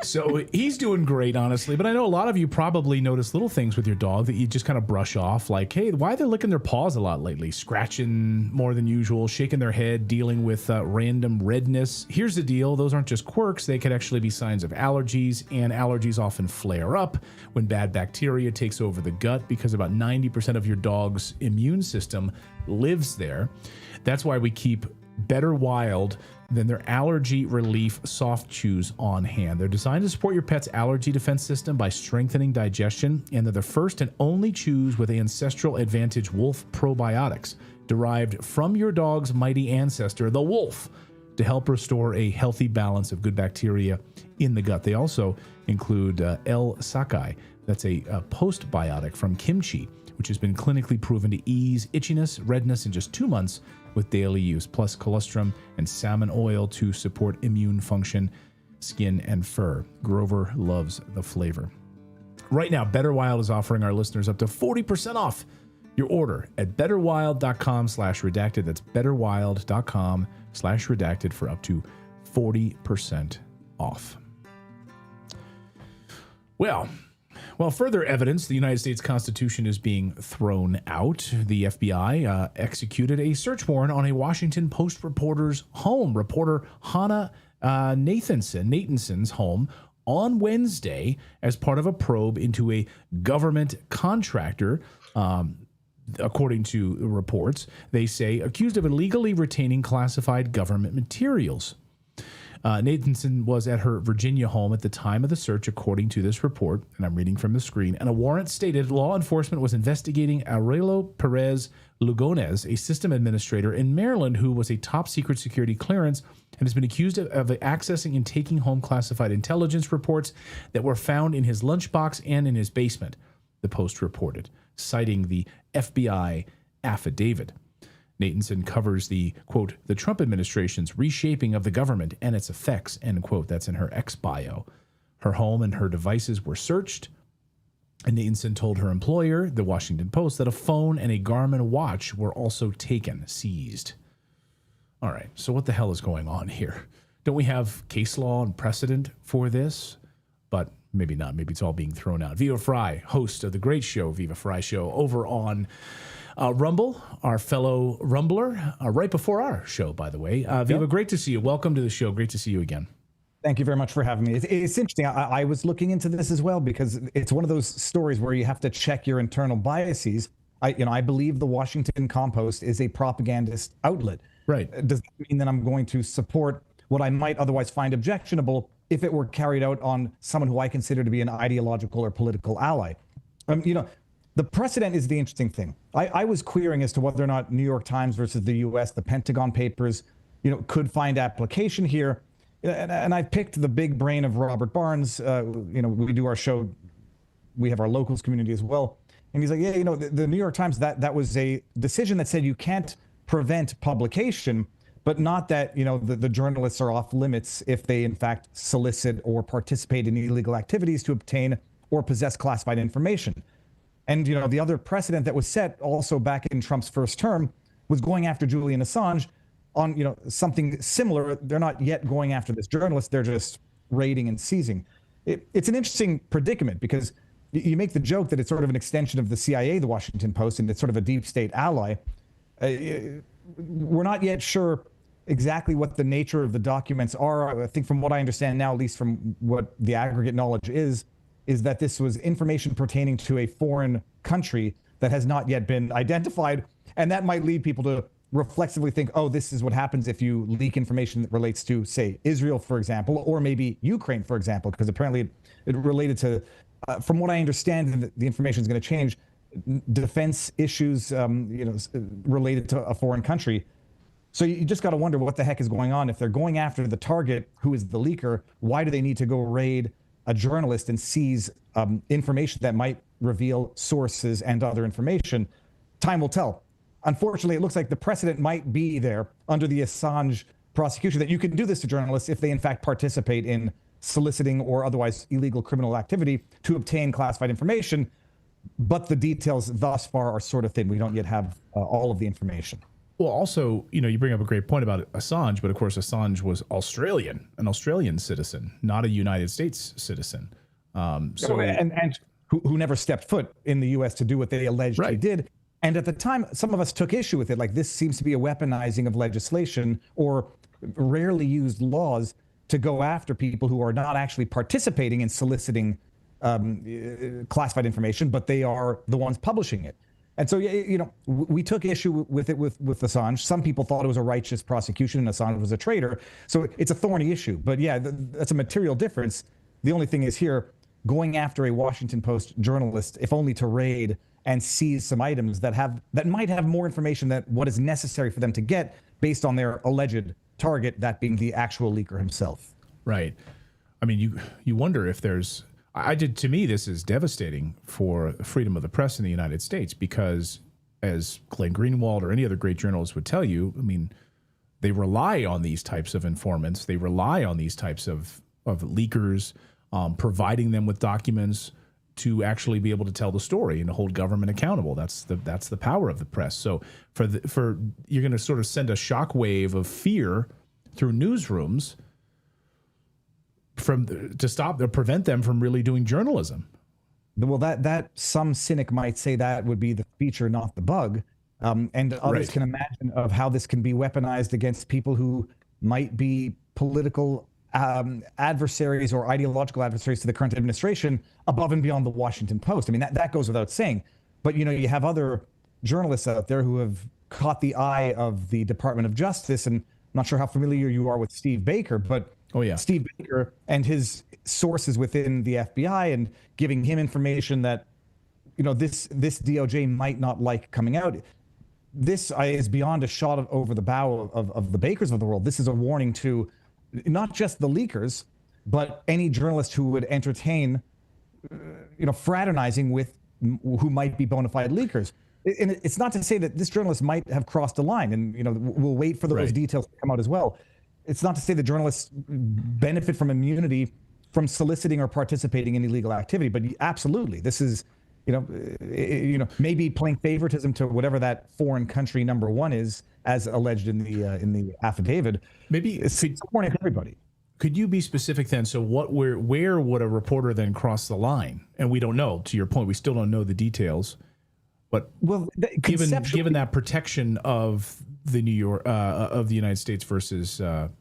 So he's doing great, honestly. But I know a lot of you probably notice little things with your dog that you just kind of brush off. Like, hey, why are they licking their paws a lot lately? Scratching more than usual, shaking their head, dealing with random redness. Here's the deal. Those aren't just quirks. They could actually be signs of allergies. And allergies often flare up when bad bacteria takes over the gut because about 90% of your dog's immune system lives there. That's why we keep Better Wild than their allergy relief soft chews on hand. They're designed to support your pet's allergy defense system by strengthening digestion, and they're the first and only chews with Ancestral Advantage Wolf probiotics derived from your dog's mighty ancestor, the wolf, to help restore a healthy balance of good bacteria in the gut. They also include L-Sakai. That's a postbiotic from kimchi, which has been clinically proven to ease itchiness, redness in just 2 months with daily use, plus colostrum and salmon oil to support immune function, skin, and fur. Grover loves the flavor. Right now, Better Wild is offering our listeners up to 40% off your order at betterwild.com/redacted. That's betterwild.com/redacted for up to 40% off. Well, further evidence the United States Constitution is being thrown out. The FBI executed a search warrant on a Washington Post reporter's home, reporter Hannah Nathanson's home, on Wednesday as part of a probe into a government contractor. According to reports, they say accused of illegally retaining classified government materials. Nathanson was at her Virginia home at the time of the search, according to this report, and I'm reading from the screen, and a warrant stated law enforcement was investigating Aurelio Perez Lugones, a system administrator in Maryland who was a top-secret security clearance and has been accused of accessing and taking home classified intelligence reports that were found in his lunchbox and in his basement, the Post reported, citing the FBI affidavit. Nathanson covers the, quote, the Trump administration's reshaping of the government and its effects, end quote. That's in her ex-bio. Her home and her devices were searched, and Nathanson told her employer, the Washington Post, that a phone and a Garmin watch were also seized. All right, so what the hell is going on here? Don't we have case law and precedent for this? But maybe not. Maybe it's all being thrown out. Viva Fry, host of the great show, Viva Fry Show, over on Rumble, our fellow Rumbler, right before our show, by the way. Viva, great to see you. Welcome to the show. Great to see you again. Thank you very much for having me. It's interesting. I was looking into this as well because it's one of those stories where you have to check your internal biases. I believe the Washington Compost is a propagandist outlet. Right. Does that mean that I'm going to support what I might otherwise find objectionable if it were carried out on someone who I consider to be an ideological or political ally? The precedent is the interesting thing. I was querying as to whether or not New York Times versus the U.S., the Pentagon Papers, could find application here. And I picked the big brain of Robert Barnes. We do our show. We have our locals community as well. And he's like, the New York Times, that was a decision that said you can't prevent publication, but not that, the journalists are off limits if they, in fact, solicit or participate in illegal activities to obtain or possess classified information. And, the other precedent that was set also back in Trump's first term was going after Julian Assange on, something similar. They're not yet going after this journalist. They're just raiding and seizing. It's an interesting predicament because you make the joke that it's sort of an extension of the CIA, the Washington Post, and it's sort of a deep state ally. We're not yet sure exactly what the nature of the documents are. I think from what I understand now, at least from what the aggregate knowledge is that this was information pertaining to a foreign country that has not yet been identified. And that might lead people to reflexively think, oh, this is what happens if you leak information that relates to, say, Israel, for example, or maybe Ukraine, for example, because apparently it related to, from what I understand, the information is going to change, defense issues, related to a foreign country. So you just got to wonder what the heck is going on. If they're going after the target, who is the leaker, why do they need to go raid a journalist and seize information that might reveal sources and other information? Time will tell. Unfortunately, it looks like the precedent might be there under the Assange prosecution that you can do this to journalists if they in fact participate in soliciting or otherwise illegal criminal activity to obtain classified information. But the details thus far are sort of thin. We don't yet have all of the information. Well, also, you bring up a great point about Assange, but of course, Assange was an Australian citizen, not a United States citizen. And who never stepped foot in the U.S. to do what they alleged he did. And at the time, some of us took issue with it. Like, this seems to be a weaponizing of legislation or rarely used laws to go after people who are not actually participating in soliciting classified information, but they are the ones publishing it. And so, we took issue with it with Assange. Some people thought it was a righteous prosecution and Assange was a traitor. So it's a thorny issue. But yeah, that's a material difference. The only thing is here, going after a Washington Post journalist, if only to raid and seize some items that might have more information than what is necessary for them to get based on their alleged target, that being the actual leaker himself. Right. I mean, you wonder if there's... to me, this is devastating for freedom of the press in the United States because, as Glenn Greenwald or any other great journalist would tell you, I mean, they rely on these types of informants. They rely on these types of leakers, providing them with documents to actually be able to tell the story and to hold government accountable. That's the power of the press. So for you're going to sort of send a shockwave of fear through newsrooms to prevent them from really doing journalism. Well, that some cynic might say that would be the feature, not the bug. And others can imagine of how this can be weaponized against people who might be political adversaries or ideological adversaries to the current administration above and beyond the Washington Post. I mean, that goes without saying. But, you have other journalists out there who have caught the eye of the Department of Justice. And I'm not sure how familiar you are with Steve Baker, but Steve Baker and his sources within the FBI and giving him information that, this DOJ might not like coming out. This is beyond a shot over the bow of the Bakers of the world. This is a warning to not just the leakers, but any journalist who would entertain, fraternizing with who might be bona fide leakers. And it's not to say that this journalist might have crossed a line, and we'll wait for those details to come out as well. It's not to say that journalists benefit from immunity from soliciting or participating in illegal activity, but absolutely, this is, maybe playing favoritism to whatever that foreign country number one is, as alleged in the affidavit. Maybe it's warning everybody. Could you be specific then? So where would a reporter then cross the line? And we don't know. To your point, we still don't know the details. But given that protection of the United States versus the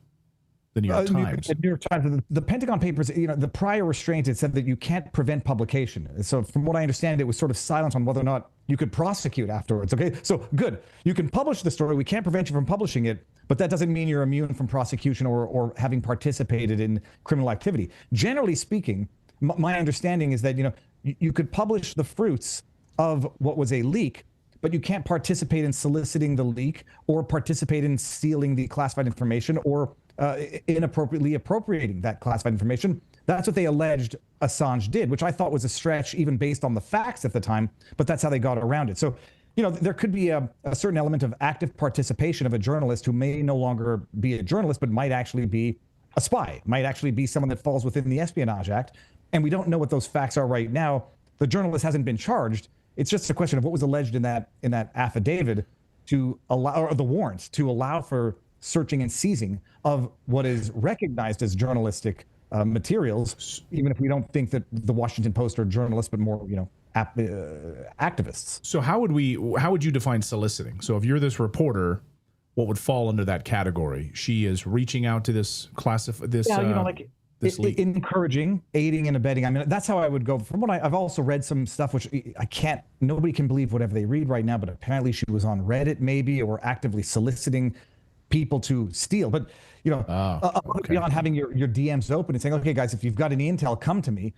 New York Times. The New York Times, the Pentagon Papers, the prior restraint, it said that you can't prevent publication. So from what I understand, it was sort of silent on whether or not you could prosecute afterwards. Okay, so good. You can publish the story. We can't prevent you from publishing it, but that doesn't mean you're immune from prosecution or having participated in criminal activity. Generally speaking, my understanding is that, you could publish the fruits of what was a leak, but you can't participate in soliciting the leak or participate in stealing the classified information or inappropriately appropriating that classified information. That's what they alleged Assange did, which I thought was a stretch even based on the facts at the time, but that's how they got around it. So, there could be a certain element of active participation of a journalist who may no longer be a journalist, but might actually be a spy, might actually be someone that falls within the Espionage Act. And we don't know what those facts are right now. The journalist hasn't been charged. It's just a question of what was alleged in that affidavit to allow, or the warrant to allow for searching and seizing of what is recognized as journalistic materials, even if we don't think that the Washington Post are journalists, but more, activists. So how would you define soliciting? So if you're this reporter, what would fall under that category? She is reaching out to this this leak? Encouraging, aiding and abetting. I mean, that's how I would go. From what I've also read some stuff, which nobody can believe whatever they read right now, but apparently she was on Reddit maybe, or actively soliciting people to steal. But, beyond having your DMs open and saying, okay, guys, if you've got any intel, come to me.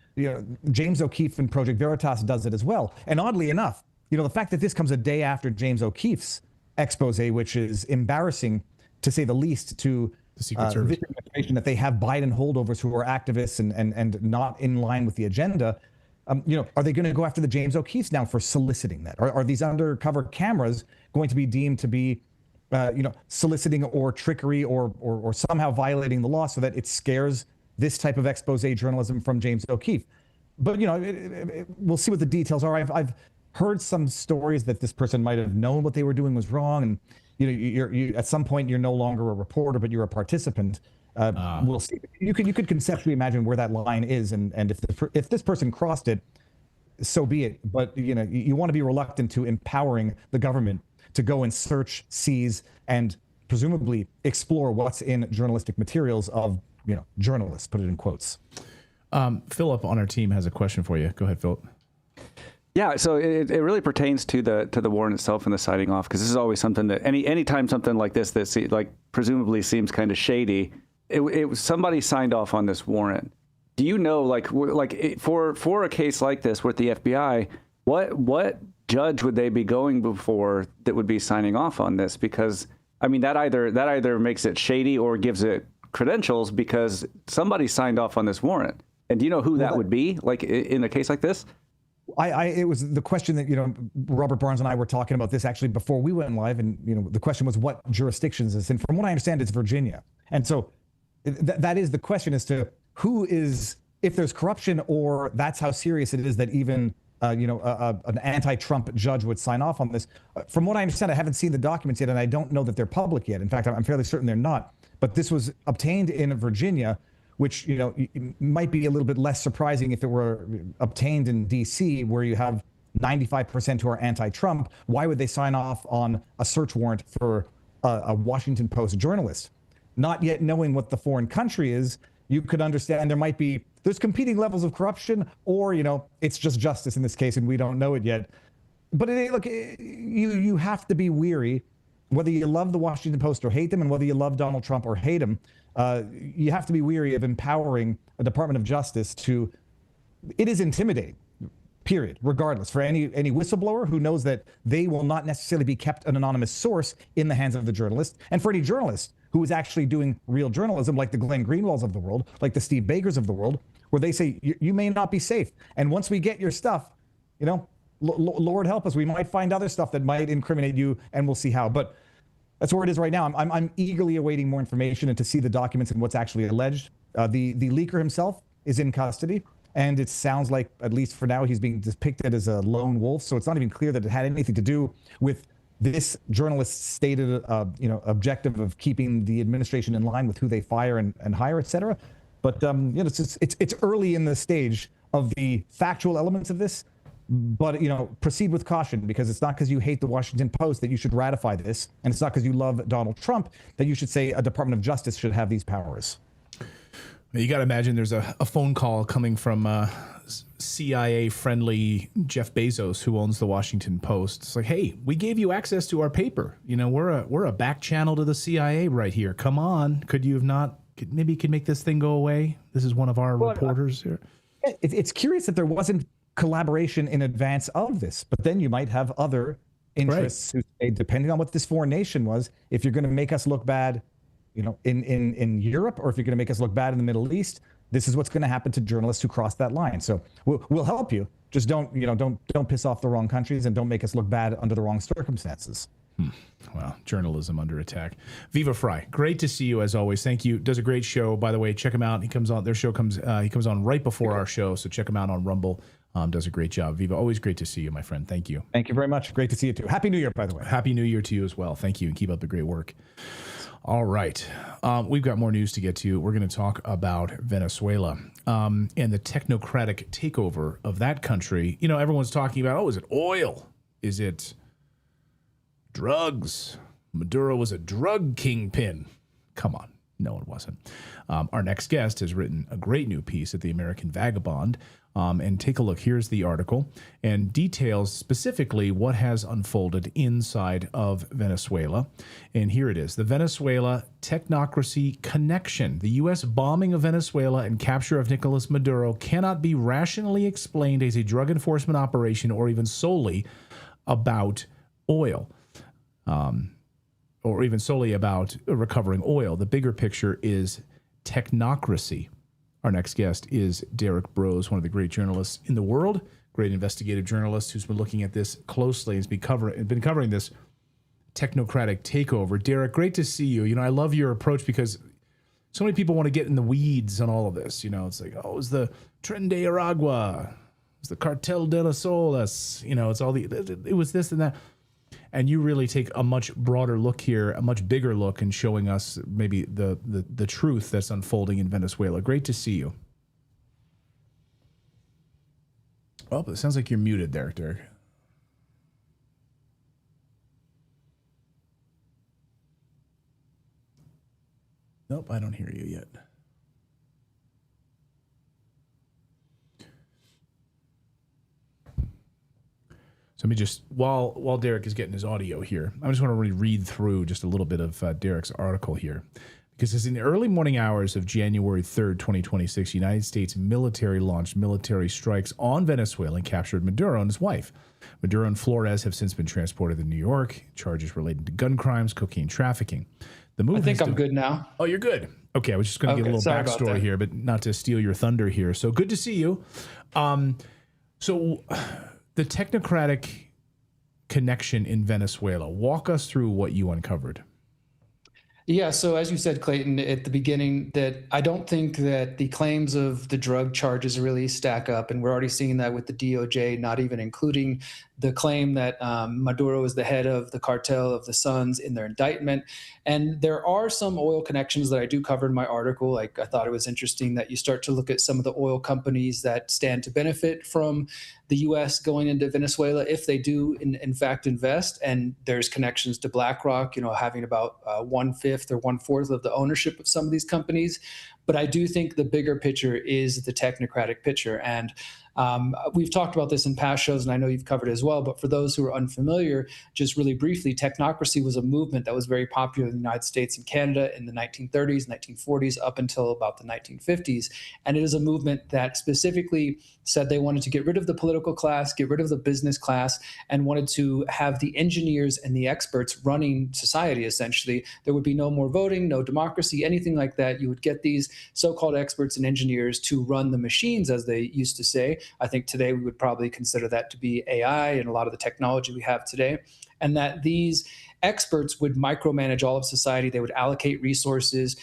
James O'Keefe and Project Veritas does it as well. And oddly enough, the fact that this comes a day after James O'Keefe's expose, which is embarrassing to say the least, to the Secret Service, that they have Biden holdovers who are activists and not in line with the agenda. Are they going to go after the James O'Keefes now for soliciting that? Are these undercover cameras going to be deemed to be, soliciting or trickery or somehow violating the law so that it scares this type of expose journalism from James O'Keefe? But, we'll see what the details are. I've heard some stories that this person might have known what they were doing was wrong, and you at some point you're no longer a reporter, but you're a participant. We'll see. You could conceptually imagine where that line is, and if this person crossed it, so be it. But you want to be reluctant to empowering the government to go and search, seize, and presumably explore what's in journalistic materials of journalists. Put it in quotes. Philip on our team has a question for you. Go ahead, Philip. Yeah, so it really pertains to the warrant itself and the signing off, because this is always something that anytime something like this that like presumably seems kind of shady, it was somebody signed off on this warrant. Do you know, for a case like this with the FBI, what judge would they be going before that would be signing off on this? Because I mean that either makes it shady or gives it credentials, because somebody signed off on this warrant. And do you know who that would be, like in a case like this? It was the question that, Robert Barnes and I were talking about this actually before we went live. And, the question was what jurisdictions is in. From what I understand, it's Virginia. And so that is the question as to who is, if there's corruption, or that's how serious it is that even, an anti-Trump judge would sign off on this. From what I understand, I haven't seen the documents yet, and I don't know that they're public yet. In fact, I'm fairly certain they're not. But this was obtained in Virginia, which, might be a little bit less surprising if it were obtained in D.C., where you have 95% who are anti-Trump. Why would they sign off on a search warrant for a Washington Post journalist? Not yet knowing what the foreign country is, you could understand there's competing levels of corruption, or, it's just justice in this case, and we don't know it yet. But you have to be weary, whether you love the Washington Post or hate them, and whether you love Donald Trump or hate him. You have to be weary of empowering a Department of Justice it is intimidating, period, regardless, for any whistleblower who knows that they will not necessarily be kept an anonymous source in the hands of the journalist, and for any journalist who is actually doing real journalism, like the Glenn Greenwalds of the world, like the Steve Bakers of the world, where they say, you may not be safe. And once we get your stuff, Lord help us, we might find other stuff that might incriminate you, and we'll see how. But that's where it is right now. I'm eagerly awaiting more information and to see the documents and what's actually alleged. The leaker himself is in custody, and it sounds like, at least for now, he's being depicted as a lone wolf. So it's not even clear that it had anything to do with this journalist's stated, objective of keeping the administration in line with who they fire and hire, et cetera. But it's early in the stage of the factual elements of this. But, proceed with caution, because it's not because you hate the Washington Post that you should ratify this. And it's not because you love Donald Trump that you should say a Department of Justice should have these powers. You got to imagine there's a phone call coming from CIA-friendly Jeff Bezos, who owns the Washington Post. It's like, hey, we gave you access to our paper. We're a back channel to the CIA right here. Come on. Could you have not? Maybe you could make this thing go away. This is one of our reporters here. It's curious that there wasn't collaboration in advance of this, but then you might have other interests who say, depending on what this foreign nation was, if you're going to make us look bad, in Europe, or if you're going to make us look bad in the Middle East, this is what's going to happen to journalists who cross that line. So we'll help you. Just don't piss off the wrong countries, and don't make us look bad under the wrong circumstances. Well, journalism under attack. Viva Fry, great to see you as always. Thank you. Does a great show, by the way. Check him out. He comes on. Their show comes. He comes on right before our show, so check him out on Rumble. Does a great job. Viva, always great to see you, my friend. Thank you. Thank you very much. Great to see you too. Happy New Year, by the way. Happy New Year to you as well. Thank you, and keep up the great work. All right. We've got more news to get to. We're going to talk about Venezuela and the technocratic takeover of that country. Everyone's talking about, is it oil? Is it drugs? Maduro was a drug kingpin. Come on. No, it wasn't. Our next guest has written a great new piece at the American Vagabond. And take a look. Here's the article and details specifically what has unfolded inside of Venezuela. And here it is. The Venezuela technocracy connection. The U.S. bombing of Venezuela and capture of Nicolas Maduro cannot be rationally explained as a drug enforcement operation or even solely about oil. Or even solely about recovering oil. The bigger picture is technocracy. Our next guest is Derek Broze, one of the great journalists in the world, great investigative journalist who's been looking at this closely and has been covering this technocratic takeover. Derek, great to see you. You know, I love your approach because so many people want to get in the weeds on all of this. You know, it's like, oh, it was the Tren de Aragua, it was the Cartel de las Olas. You know, it was this and that. And you really take a much broader look here, a much bigger look, and showing us maybe the truth that's unfolding in Venezuela. Great to see you. Oh, it sounds like you're muted there, Derek. Nope, I don't hear you yet. So let me just, while Derek is getting his audio here, I just want to read through just a little bit of Derek's article here. Because it's in the early morning hours of January 3rd, 2026, United States military launched military strikes on Venezuela and captured Maduro and his wife. Maduro and Flores have since been transported to New York, charges related to gun crimes, cocaine trafficking. The move I think I'm good now. Oh, you're good. Okay, I was just going to give a little backstory here, but not to steal your thunder here. So good to see you. The technocratic connection in Venezuela. Walk us through what you uncovered. Yeah, so as you said, Clayton, at the beginning, that I don't think that the claims of the drug charges really stack up. And we're already seeing that with the DOJ, not even including the claim that Maduro is the head of the cartel of the Suns in their indictment. And there are some oil connections that I do cover in my article. Like, I thought it was interesting that you start to look at some of the oil companies that stand to benefit from the U.S. going into Venezuela, if they do in fact invest. And there's connections to BlackRock, you know, having about 1/5 or 1/4 of the ownership of some of these companies. But I do think the bigger picture is the technocratic picture. And we've talked about this in past shows, and I know you've covered it as well. But for those who are unfamiliar, just really briefly, technocracy was a movement that was very popular in the United States and Canada in the 1930s, 1940s, up until about the 1950s. And it is a movement that specifically said they wanted to get rid of the political class, get rid of the business class, and wanted to have the engineers and the experts running society, essentially. There would be no more voting, no democracy, anything like that. You would get these so-called experts and engineers to run the machines, as they used to say. I think today we would probably consider that to be AI and a lot of the technology we have today. And that these experts would micromanage all of society. They would allocate resources.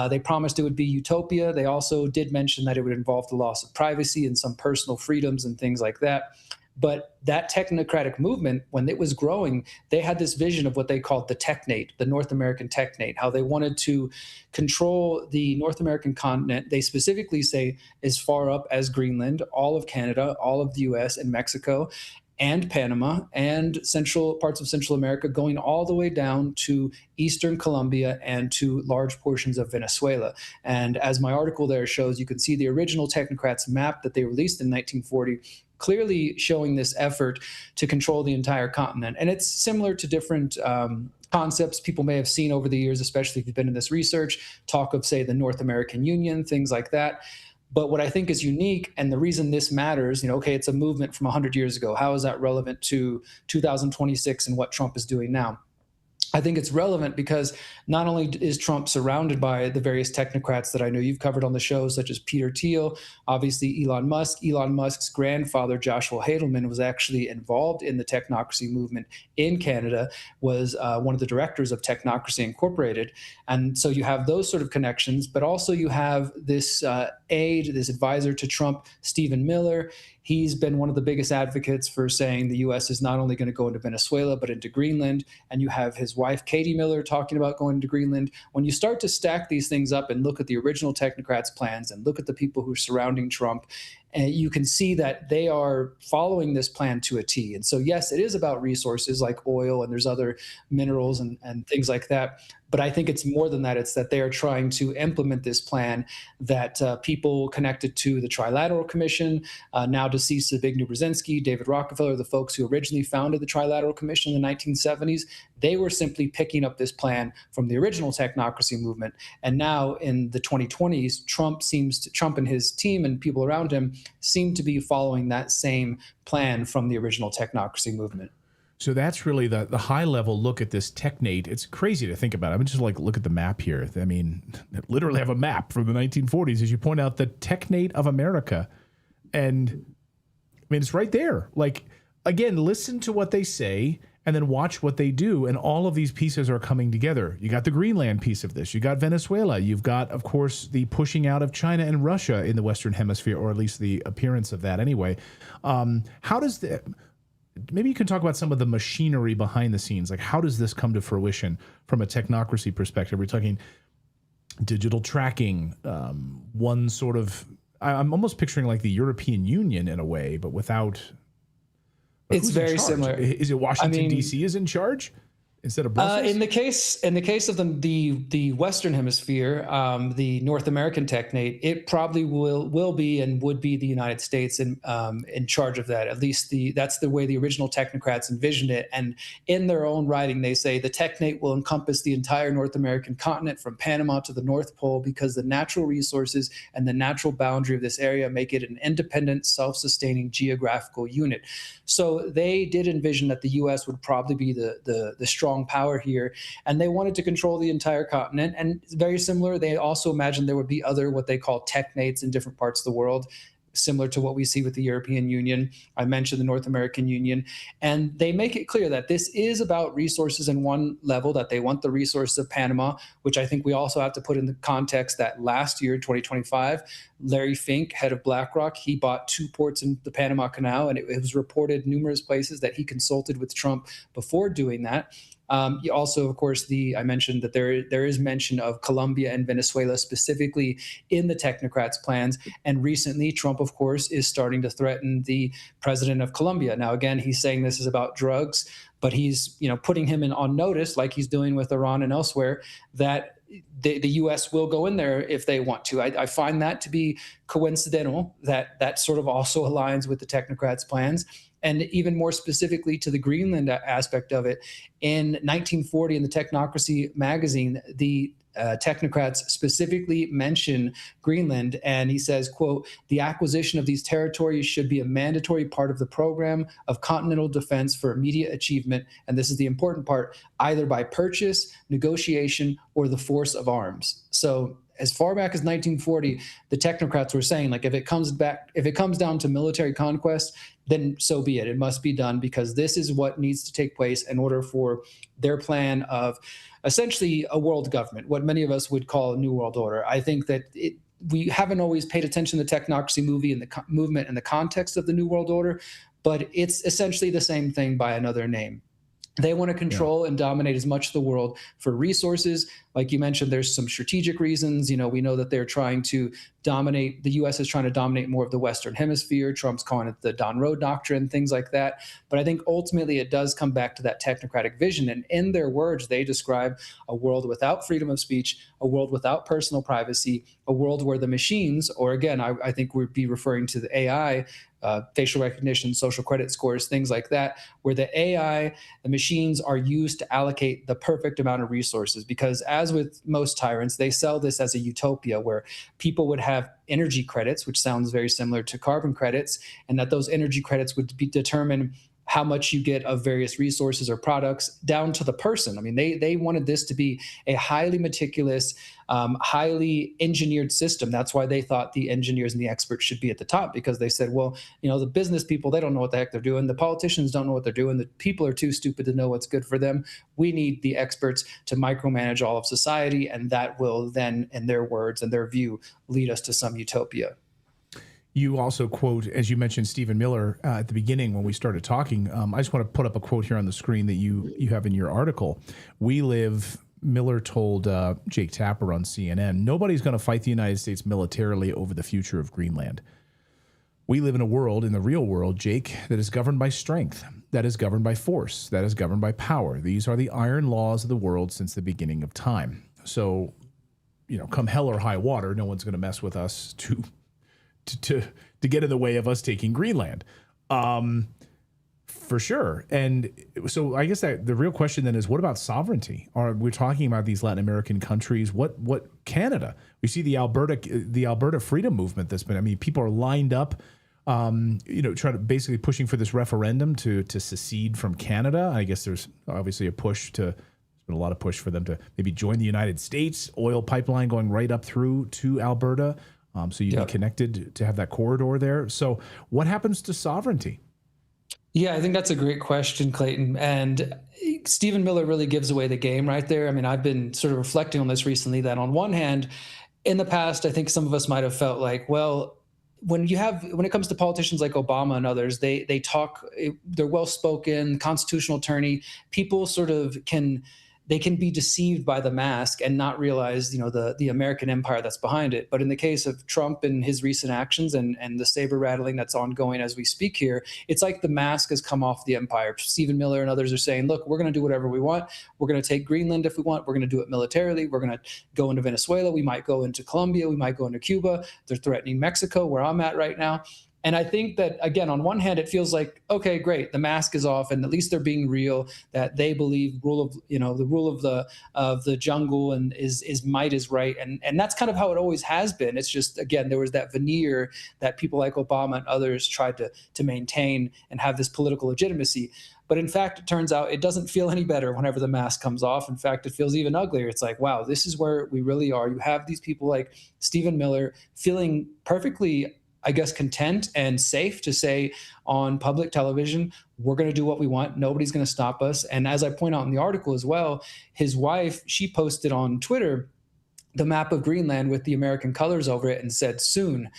They promised it would be utopia. They also did mention that it would involve the loss of privacy and some personal freedoms and things like that. But that technocratic movement, when it was growing, they had this vision of what they called the technate, the North American technate, how they wanted to control the North American continent. They specifically say as far up as Greenland, all of Canada, all of the US and Mexico, and Panama, and central parts of Central America, going all the way down to Eastern Colombia and to large portions of Venezuela. And as my article there shows, you can see the original technocrats map that they released in 1940, clearly showing this effort to control the entire continent. And it's similar to different concepts people may have seen over the years, especially if you've been in this research, talk of, say, the North American Union, things like that. But what I think is unique, and the reason this matters, okay, it's a movement from 100 years ago. How is that relevant to 2026 and what Trump is doing now? I think it's relevant because not only is Trump surrounded by the various technocrats that I know you've covered on the show, such as Peter Thiel, obviously Elon Musk. Elon Musk's grandfather, Joshua Hadelman, was actually involved in the technocracy movement in Canada, was one of the directors of Technocracy Incorporated. And so you have those sort of connections, but also you have this aide, this advisor to Trump, Stephen Miller. He's been one of the biggest advocates for saying the U.S. is not only going to go into Venezuela, but into Greenland. And you have his wife, Katie Miller, talking about going into Greenland. When you start to stack these things up and look at the original technocrats' plans and look at the people who are surrounding Trump, And you can see that they are following this plan to a T. And so, yes, it is about resources like oil, and there's other minerals and things like that. But I think it's more than that. It's that they are trying to implement this plan that people connected to the Trilateral Commission, now deceased Zbigniew Brzezinski, David Rockefeller, the folks who originally founded the Trilateral Commission in the 1970s, they were simply picking up this plan from the original technocracy movement. And now in the 2020s, Trump and his team and people around him seem to be following that same plan from the original technocracy movement. So that's really the high level look at this technate. It's crazy to think about. I mean, just like look at the map here. I mean, literally have a map from the 1940s, as you point out, the technate of America. And I mean, it's right there. Like, again, listen to what they say and then watch what they do. And all of these pieces are coming together. You got the Greenland piece of this. You got Venezuela. You've got, of course, the pushing out of China and Russia in the Western Hemisphere, or at least the appearance of that anyway. How does the... Maybe you can talk about some of the machinery behind the scenes. Like, how does this come to fruition from a technocracy perspective? We're talking digital tracking, one sort of, I'm almost picturing like the European Union in a way, but without. It's very similar. Is it Washington, D.C. is in charge instead of Brussels? In the case of the Western Hemisphere, the North American technate, it probably will be and would be the United States in charge of that. At least that's the way the original technocrats envisioned it. And in their own writing, they say the technate will encompass the entire North American continent from Panama to the North Pole, because the natural resources and the natural boundary of this area make it an independent, self-sustaining geographical unit. So they did envision that the U.S. would probably be the strong power here, and they wanted to control the entire continent. And very similar, they also imagined there would be other what they call technates in different parts of the world, similar to what we see with the European Union. I mentioned the North American Union, and they make it clear that this is about resources in one level, that they want the resources of Panama, which I think we also have to put in the context that last year, 2025, Larry Fink, head of BlackRock, he bought 2 ports in the Panama Canal, and it was reported numerous places that he consulted with Trump before doing that. Also, of course, I mentioned that there is mention of Colombia and Venezuela specifically in the technocrats' plans. And recently, Trump, of course, is starting to threaten the president of Colombia. Now, again, he's saying this is about drugs, but he's putting him on notice, like he's doing with Iran and elsewhere, that the U.S. will go in there if they want to. I find that to be coincidental, that sort of also aligns with the technocrats' plans. And even more specifically to the Greenland aspect of it, in 1940 in the Technocracy magazine, the technocrats specifically mention Greenland, and he says, quote, "The acquisition of these territories should be a mandatory part of the program of continental defense for immediate achievement," and this is the important part, "either by purchase, negotiation, or the force of arms." So as far back as 1940, the technocrats were saying, like, if it comes down to military conquest, then so be it. It must be done, because this is what needs to take place in order for their plan of essentially a world government, what many of us would call a new world order. I think that we haven't always paid attention to the technocracy movement in the context of the new world order, but it's essentially the same thing by another name. They want to control and dominate as much of the world for resources. Like you mentioned, there's some strategic reasons. We know that they're trying to dominate, the U.S. is trying to dominate more of the Western Hemisphere. Trump's calling it the Don Road Doctrine, things like that. But I think ultimately it does come back to that technocratic vision. And in their words, they describe a world without freedom of speech, a world without personal privacy, a world where the machines, or again, I think we'd be referring to the AI, facial recognition, social credit scores, things like that, where the AI, the machines are used to allocate the perfect amount of resources. Because as with most tyrants, they sell this as a utopia where people would have energy credits, which sounds very similar to carbon credits, and that those energy credits would determine how much you get of various resources or products down to the person. I mean, they wanted this to be a highly meticulous, highly engineered system. That's why they thought the engineers and the experts should be at the top, because they said, well, the business people, they don't know what the heck they're doing. The politicians don't know what they're doing. The people are too stupid to know what's good for them. We need the experts to micromanage all of society, and that will then, in their words and their view, lead us to some utopia. You also quote, as you mentioned, Stephen Miller at the beginning when we started talking. I just want to put up a quote here on the screen that you have in your article. Miller told Jake Tapper on CNN, "Nobody's going to fight the United States militarily over the future of Greenland. We live in a world, in the real world, Jake, that is governed by strength, that is governed by force, that is governed by power. These are the iron laws of the world since the beginning of time. So, come hell or high water, no one's going to mess with us to get in the way of us taking Greenland. For sure. And so I guess that the real question then is, what about sovereignty? We're talking about these Latin American countries. What Canada? We see the Alberta freedom movement that's been, people are lined up, trying to basically pushing for this referendum to secede from Canada. I guess there's obviously there's been a lot of push for them to maybe join the United States, oil pipeline going right up through to Alberta. So you'd be connected to have that corridor there. So what happens to sovereignty? Yeah, I think that's a great question, Clayton. And Stephen Miller really gives away the game right there. I've been sort of reflecting on this recently, that on one hand, in the past, I think some of us might have felt like, well, when it comes to politicians like Obama and others, they talk, they're well-spoken, constitutional attorney, people sort of can be deceived by the mask and not realize, the American empire that's behind it. But in the case of Trump and his recent actions and the saber rattling that's ongoing as we speak here, it's like the mask has come off the empire. Stephen Miller and others are saying, look, we're going to do whatever we want. We're going to take Greenland if we want. We're going to do it militarily. We're going to go into Venezuela. We might go into Colombia. We might go into Cuba. They're threatening Mexico, where I'm at right now. And I think that, again, on one hand, it feels like, okay, great, the mask is off, and at least they're being real, that they believe the rule of the jungle and is might is right. And that's kind of how it always has been. It's just, again, there was that veneer that people like Obama and others tried to maintain and have this political legitimacy. But in fact, it turns out it doesn't feel any better whenever the mask comes off. In fact, it feels even uglier. It's like, wow, this is where we really are. You have these people like Stephen Miller feeling perfectly, I guess, content and safe to say on public television, we're going to do what we want. Nobody's going to stop us. And as I point out in the article as well, his wife, she posted on Twitter the map of Greenland with the American colors over it and said soon.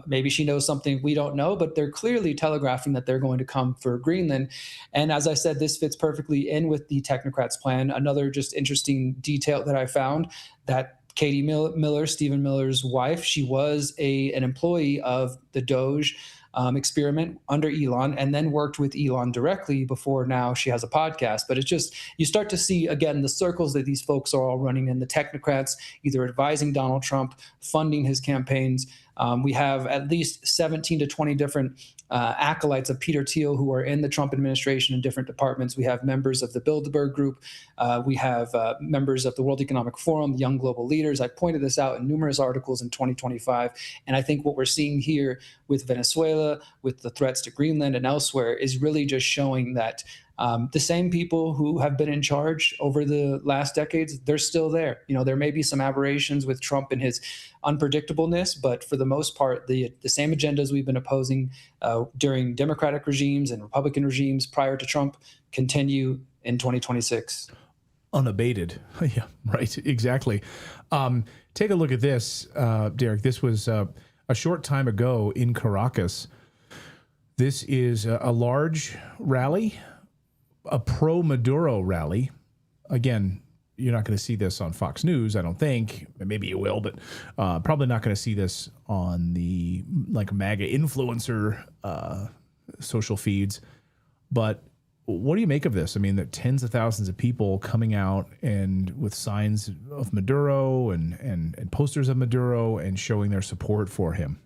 Maybe she knows something we don't know, but they're clearly telegraphing that they're going to come for Greenland. And as I said, this fits perfectly in with the technocrats' plan. Another just interesting detail that I found, that Katie Miller, Stephen Miller's wife, she was an employee of the Doge experiment under Elon, and then worked with Elon directly before now she has a podcast. But it's just, you start to see, again, the circles that these folks are all running in, the technocrats either advising Donald Trump, funding his campaigns. We have at least 17 to 20 different acolytes of Peter Thiel who are in the Trump administration in different departments. We have members of the Bilderberg Group. We have members of the World Economic Forum, Young Global Leaders. I pointed this out in numerous articles in 2025. And I think what we're seeing here with Venezuela, with the threats to Greenland and elsewhere, is really just showing that the same people who have been in charge over the last decades, they're still there. There may be some aberrations with Trump and his unpredictableness, but for the most part, the same agendas we've been opposing during Democratic regimes and Republican regimes prior to Trump continue in 2026. Unabated. Yeah, right. Exactly. Take a look at this, Derek. This was a short time ago in Caracas. This is a large rally, a pro-Maduro rally. Again, you're not going to see this on Fox News, I don't think. Maybe you will, but probably not going to see this on the MAGA influencer social feeds. But what do you make of this? That tens of thousands of people coming out and with signs of Maduro and posters of Maduro and showing their support for him.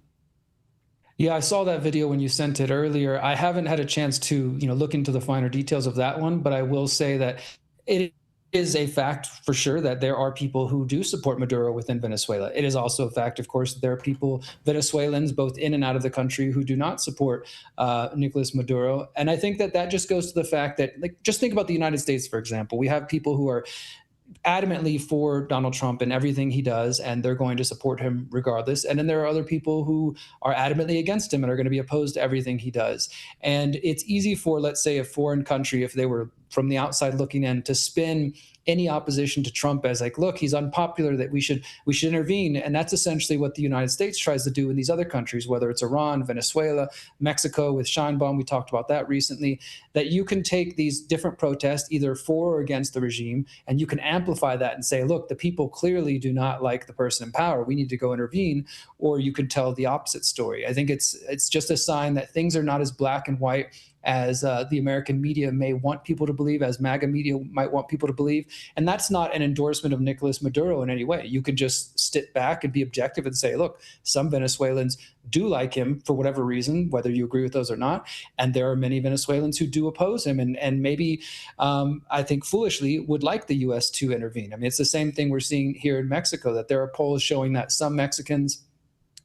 Yeah, I saw that video when you sent it earlier. I haven't had a chance to, look into the finer details of that one, but I will say that it is a fact for sure that there are people who do support Maduro within Venezuela. It is also a fact, of course, that there are people, Venezuelans, both in and out of the country, who do not support Nicolas Maduro. And I think that just goes to the fact that, just think about the United States, for example. We have people who are adamantly for Donald Trump and everything he does, and they're going to support him regardless. And then there are other people who are adamantly against him and are going to be opposed to everything he does. And it's easy for, let's say, a foreign country, if they were from the outside looking in, to spin any opposition to Trump as like, look, he's unpopular, that we should intervene. And that's essentially what the United States tries to do in these other countries, whether it's Iran, Venezuela, Mexico with Scheinbaum. We talked about that recently, that you can take these different protests either for or against the regime, and you can amplify that and say, look, the people clearly do not like the person in power. We need to go intervene. Or you can tell the opposite story. I think it's just a sign that things are not as black and white as the American media may want people to believe, as MAGA media might want people to believe. And that's not an endorsement of Nicolas Maduro in any way. You could just sit back and be objective and say, look, some Venezuelans do like him for whatever reason, whether you agree with those or not. And there are many Venezuelans who do oppose him and maybe, I think foolishly, would like the U.S. to intervene. I mean, it's the same thing we're seeing here in Mexico, that there are polls showing that some Mexicans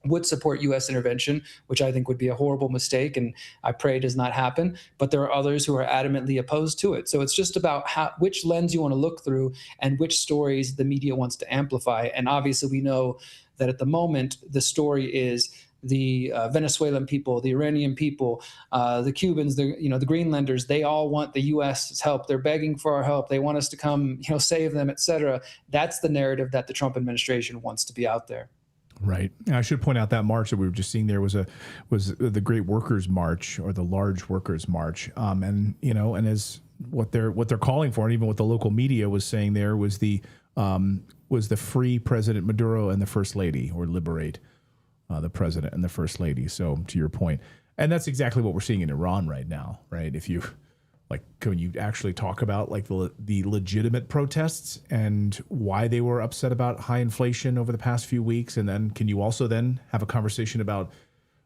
would support U.S. intervention, which I think would be a horrible mistake, and I pray does not happen. But there are others who are adamantly opposed to it. So it's just about which lens you want to look through and which stories the media wants to amplify. And obviously we know that at the moment, the story is the Venezuelan people, the Iranian people, the Cubans, the Greenlanders, they all want the U.S.'s help. They're begging for our help. They want us to come, save them, et cetera. That's the narrative that the Trump administration wants to be out there. Right. And I should point out that march that we were just seeing there was the Great Workers' March, or the Large Workers' March. And as what they're calling for, and even what the local media was saying there, was the free President Maduro and the First Lady, or liberate the president and the First Lady. So to your point, and that's exactly what we're seeing in Iran right now, right? If you can you actually talk about the legitimate protests and why they were upset about high inflation over the past few weeks? And then can you also then have a conversation about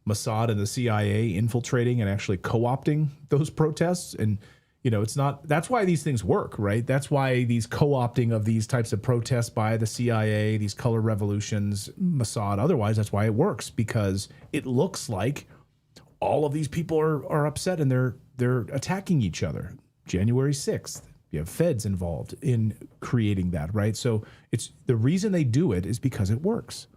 Mossad and the CIA infiltrating and actually co-opting those protests? And, it's not, that's why these things work, right? That's why these co-opting of these types of protests by the CIA, these color revolutions, Mossad, otherwise, that's why it works, because it looks like all of these people are upset and they're attacking each other. January 6th, you have feds involved in creating that, right? So it's the reason they do it is because it works.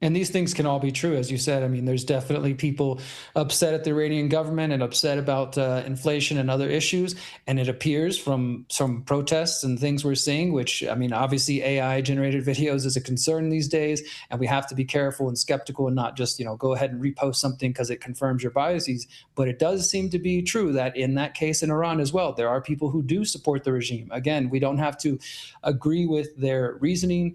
And these things can all be true, as you said. I mean, there's definitely people upset at the Iranian government and upset about inflation and other issues. And it appears from some protests and things we're seeing, which, I mean, obviously AI-generated videos is a concern these days, and we have to be careful and skeptical and not just, go ahead and repost something because it confirms your biases. But it does seem to be true that in that case in Iran as well, there are people who do support the regime. Again, we don't have to agree with their reasoning,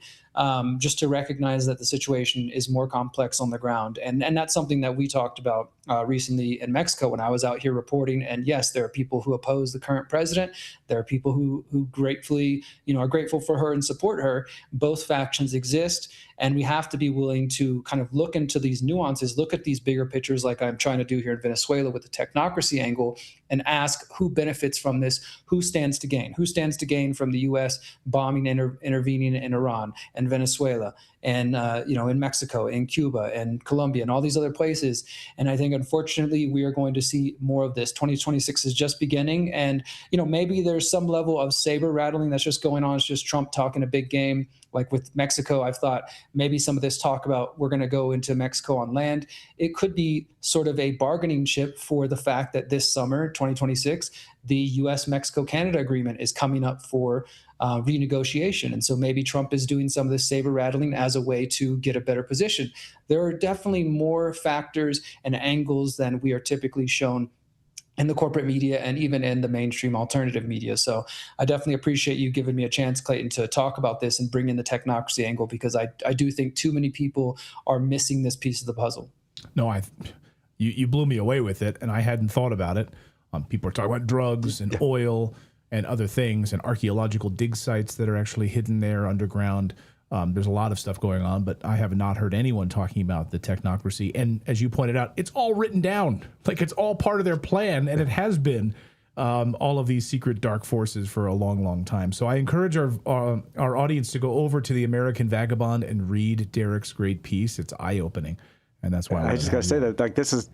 just to recognize that the situation is more complex on the ground. And that's something that we talked about recently in Mexico when I was out here reporting. And yes, there are people who oppose the current president. There are people who gratefully, are grateful for her and support her. Both factions exist. And we have to be willing to kind of look into these nuances, look at these bigger pictures like I'm trying to do here in Venezuela with the technocracy angle, and ask who benefits from this, who stands to gain? Who stands to gain from the U.S. bombing and intervening in Iran and Venezuela and, in Mexico, in Cuba and Colombia and all these other places? And I think, unfortunately, we are going to see more of this. 2026 is just beginning. And, maybe there's some level of saber rattling that's just going on. It's just Trump talking a big game. Like with Mexico, I've thought maybe some of this talk about we're going to go into Mexico on land, it could be sort of a bargaining chip for the fact that this summer, 2026, the U.S.-Mexico-Canada agreement is coming up for renegotiation. And so maybe Trump is doing some of this saber rattling as a way to get a better position. There are definitely more factors and angles than we are typically shown in the corporate media and even in the mainstream alternative media. So I definitely appreciate you giving me a chance, Clayton, to talk about this and bring in the technocracy angle, because I do think too many people are missing this piece of the puzzle. No, you blew me away with it, and I hadn't thought about it. People are talking about drugs and oil and other things, and archaeological dig sites that are actually hidden there underground. There's a lot of stuff going on, but I have not heard anyone talking about the technocracy. And as you pointed out, it's all written down. Like, it's all part of their plan, and it has been all of these secret dark forces for a long, long time. So I encourage our audience to go over to the American Vagabond and read Derek's great piece. It's eye-opening, and that's why I just got to say that, like, this is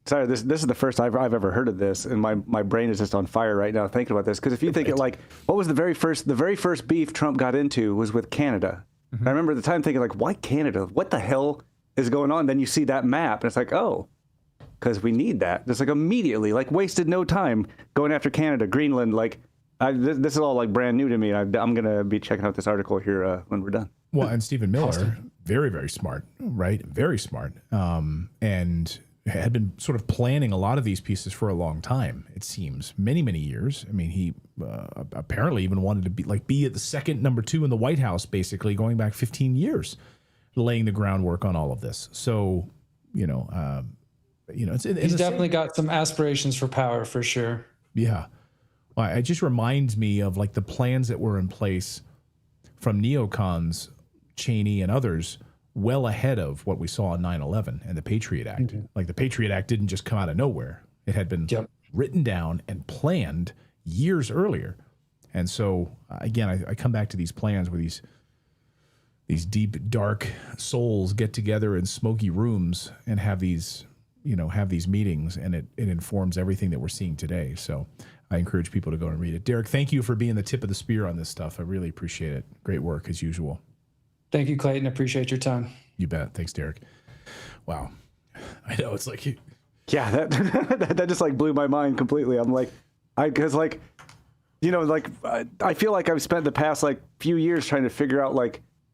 the first I've ever heard of this, and my brain is just on fire right now thinking about this. Because if you think like, what was the very first beef Trump got into was with Canada. I remember at the time thinking, like, why Canada? What the hell is going on? Then you see that map, and it's like, oh, because we need that. It's like immediately, like, wasted no time going after Canada, Greenland, like, This is all like brand new to me. I'm going to be checking out this article here when we're done. Well, and Stephen Miller, very, very smart, right? Very smart. And had been sort of planning a lot of these pieces for a long time, it seems. Many, many years. I mean, he apparently even wanted to be at the second number 2 in the White House, basically, going back 15 years, laying the groundwork on all of this. So, it's he's definitely got some aspirations for power, for sure. Yeah. Well, it just reminds me of like the plans that were in place from neocons, Cheney and others, well ahead of what we saw on 9/11 and the Patriot Act. Mm-hmm. Like the Patriot Act didn't just come out of nowhere. It had been written down and planned years earlier. And so, again, I come back to these plans where these deep, dark souls get together in smoky rooms and have these meetings, and it informs everything that we're seeing today. So I encourage people to go and read it. Derek, thank you for being the tip of the spear on this stuff. I really appreciate it. Great work as usual. Thank you, Clayton. Appreciate your time. You bet. Thanks, Derek. Wow. I know, it's like... Yeah, that just like blew my mind completely. I'm like, I feel like I've spent the past like few years trying to figure out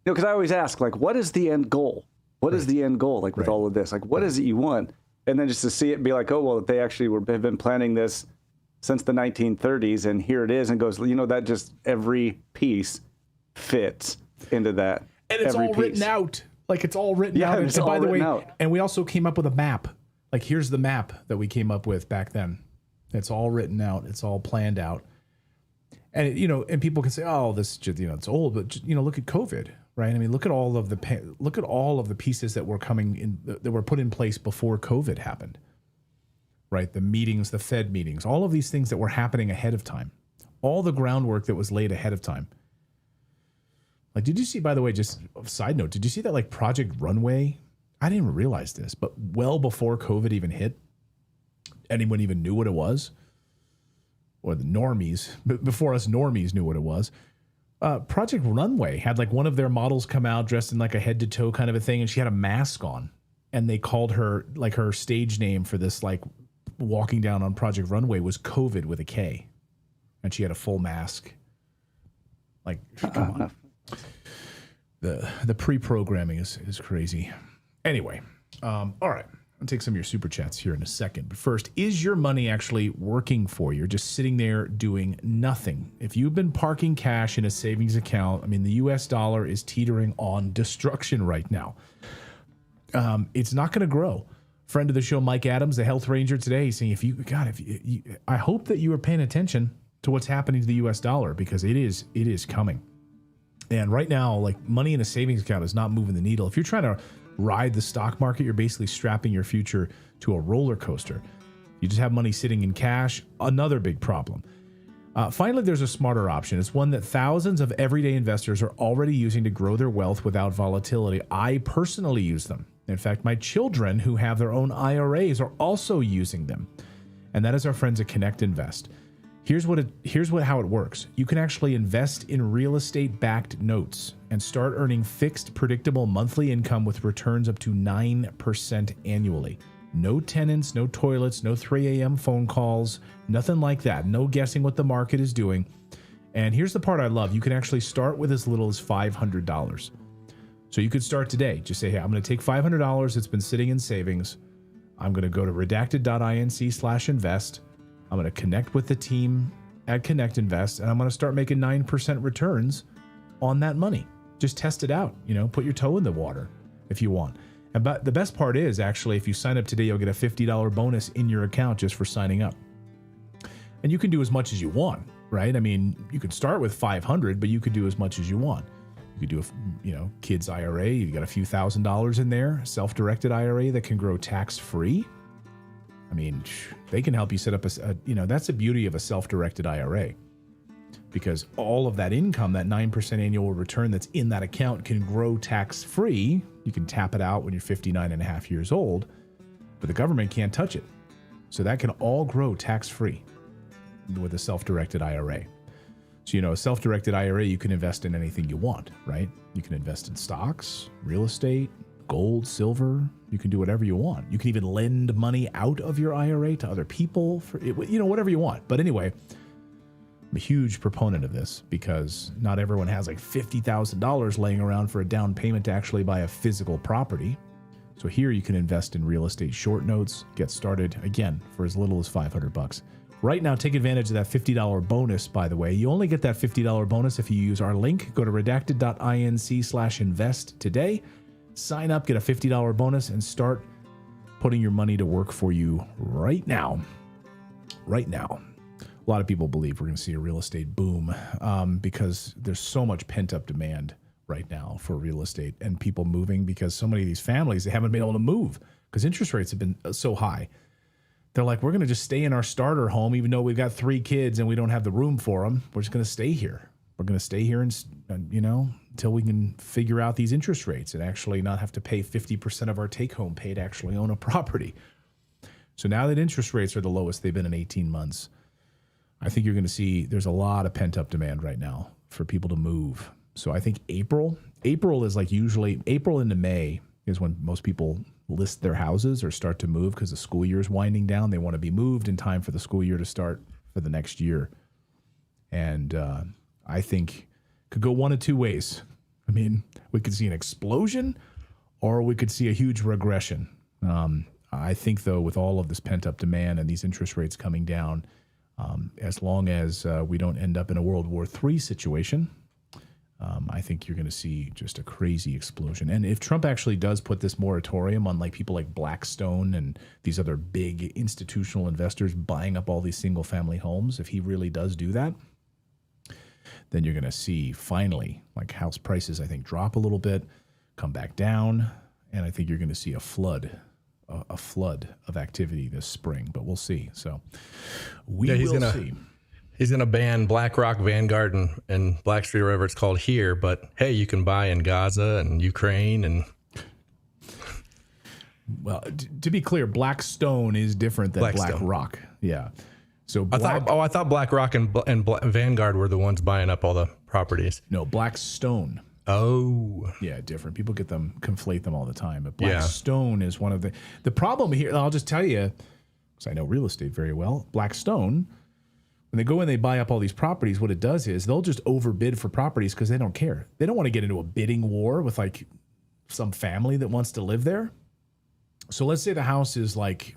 because I always ask what is the end goal? What is the end goal with all of this? What is it you want? And then just to see it and be like, oh, well, they actually have been planning this since the 1930s, and here it is, and goes, that just every piece fits into that. And it's all written out. It's all written out. And by the way, and we also came up with a map. Here's the map that we came up with back then. It's all written out. It's all planned out. And, and people can say, oh, this, it's old, but look at COVID, right? I mean, look at all of the pieces that were coming in, that were put in place before COVID happened, right? The meetings, the Fed meetings, all of these things that were happening ahead of time, all the groundwork that was laid ahead of time. Did you see, by the way, just a side note, did you see that Project Runway? I didn't even realize this, but well before COVID even hit, anyone even knew what it was, or the normies, before us normies knew what it was. Project Runway had one of their models come out dressed in a head to toe kind of a thing, and she had a mask on, and they called her her stage name for this walking down on Project Runway was COVID with a K, and she had a full mask. Come on. The pre-programming is crazy. Anyway, all right. I'll take some of your super chats here in a second. But first, is your money actually working for you? Or just sitting there doing nothing? If you've been parking cash in a savings account, I mean, the U.S. dollar is teetering on destruction right now. It's not going to grow. Friend of the show, Mike Adams, the health ranger today, he's saying, I hope that you are paying attention to what's happening to the U.S. dollar, because it is coming. And right now, money in a savings account is not moving the needle. If you're trying to ride the stock market, you're basically strapping your future to a roller coaster. You just have money sitting in cash, another big problem. Finally, there's a smarter option. It's one that thousands of everyday investors are already using to grow their wealth without volatility. I personally use them. In fact, my children who have their own IRAs are also using them. And that is our friends at Connect Invest. Here's how it works. You can actually invest in real estate-backed notes and start earning fixed, predictable monthly income with returns up to 9% annually. No tenants, no toilets, no 3 a.m. phone calls, nothing like that. No guessing what the market is doing. And here's the part I love. You can actually start with as little as $500. So you could start today. Just say, hey, I'm going to take $500 that's been sitting in savings. I'm going to go to redacted.inc/invest. I'm going to connect with the team at Connect Invest, and I'm going to start making 9% returns on that money. Just test it out. Put your toe in the water if you want. And but the best part is, actually, if you sign up today, you'll get a $50 bonus in your account just for signing up. And you can do as much as you want, right? I mean, you could start with $500, but you could do as much as you want. You could do a, kids IRA. You got a few $1,000s in there, self-directed IRA that can grow tax-free. I mean, they can help you set up that's the beauty of a self-directed IRA, because all of that income, that 9% annual return that's in that account, can grow tax-free. You can tap it out when you're 59 and a half years old, but the government can't touch it. So that can all grow tax-free with a self-directed IRA. So, a self-directed IRA, you can invest in anything you want, right? You can invest in stocks, real estate, gold, silver. You can do whatever you want. You can even lend money out of your IRA to other people for, whatever you want. But anyway, I'm a huge proponent of this because not everyone has like $50,000 laying around for a down payment to actually buy a physical property. So here you can invest in real estate short notes, get started again for as little as $500. Right now, take advantage of that $50 bonus, by the way. You only get that $50 bonus if you use our link. Go to redacted.inc/invest today. Sign up, get a $50 bonus, and start putting your money to work for you right now. Right now. A lot of people believe we're going to see a real estate boom because there's so much pent-up demand right now for real estate and people moving because so many of these families, they haven't been able to move because interest rates have been so high. They're like, we're going to just stay in our starter home, even though we've got 3 kids and we don't have the room for them. We're just going to stay here. We're going to stay here and until we can figure out these interest rates and actually not have to pay 50% of our take-home pay to actually own a property. So now that interest rates are the lowest they've been in 18 months, I think you're going to see there's a lot of pent-up demand right now for people to move. So I think April is like usually April into May is when most people list their houses or start to move because the school year is winding down. They want to be moved in time for the school year to start for the next year. And I think could go one of two ways. I mean, we could see an explosion or we could see a huge regression. I think, though, with all of this pent-up demand and these interest rates coming down, as long as we don't end up in a World War III situation, I think you're going to see just a crazy explosion. And if Trump actually does put this moratorium on like people like Blackstone and these other big institutional investors buying up all these single-family homes, if he really does do that, then you're going to see finally like house prices, I think, drop a little bit, come back down, and I think you're going to see a flood of activity this spring. But we'll see. So we will see. He's going to ban BlackRock, Vanguard, and Blackstreet, or whatever it's called here. But, hey, you can buy in Gaza and Ukraine. And well, to be clear, Blackstone is different than BlackRock. Yeah. So I thought BlackRock and Vanguard were the ones buying up all the properties. No, Blackstone. Oh. Yeah, different. People conflate them all the time. But Blackstone is one of the problem here. I'll just tell you, because I know real estate very well. Blackstone, when they go in, they buy up all these properties. What it does is they'll just overbid for properties because they don't care. They don't want to get into a bidding war with like some family that wants to live there. So let's say the house is like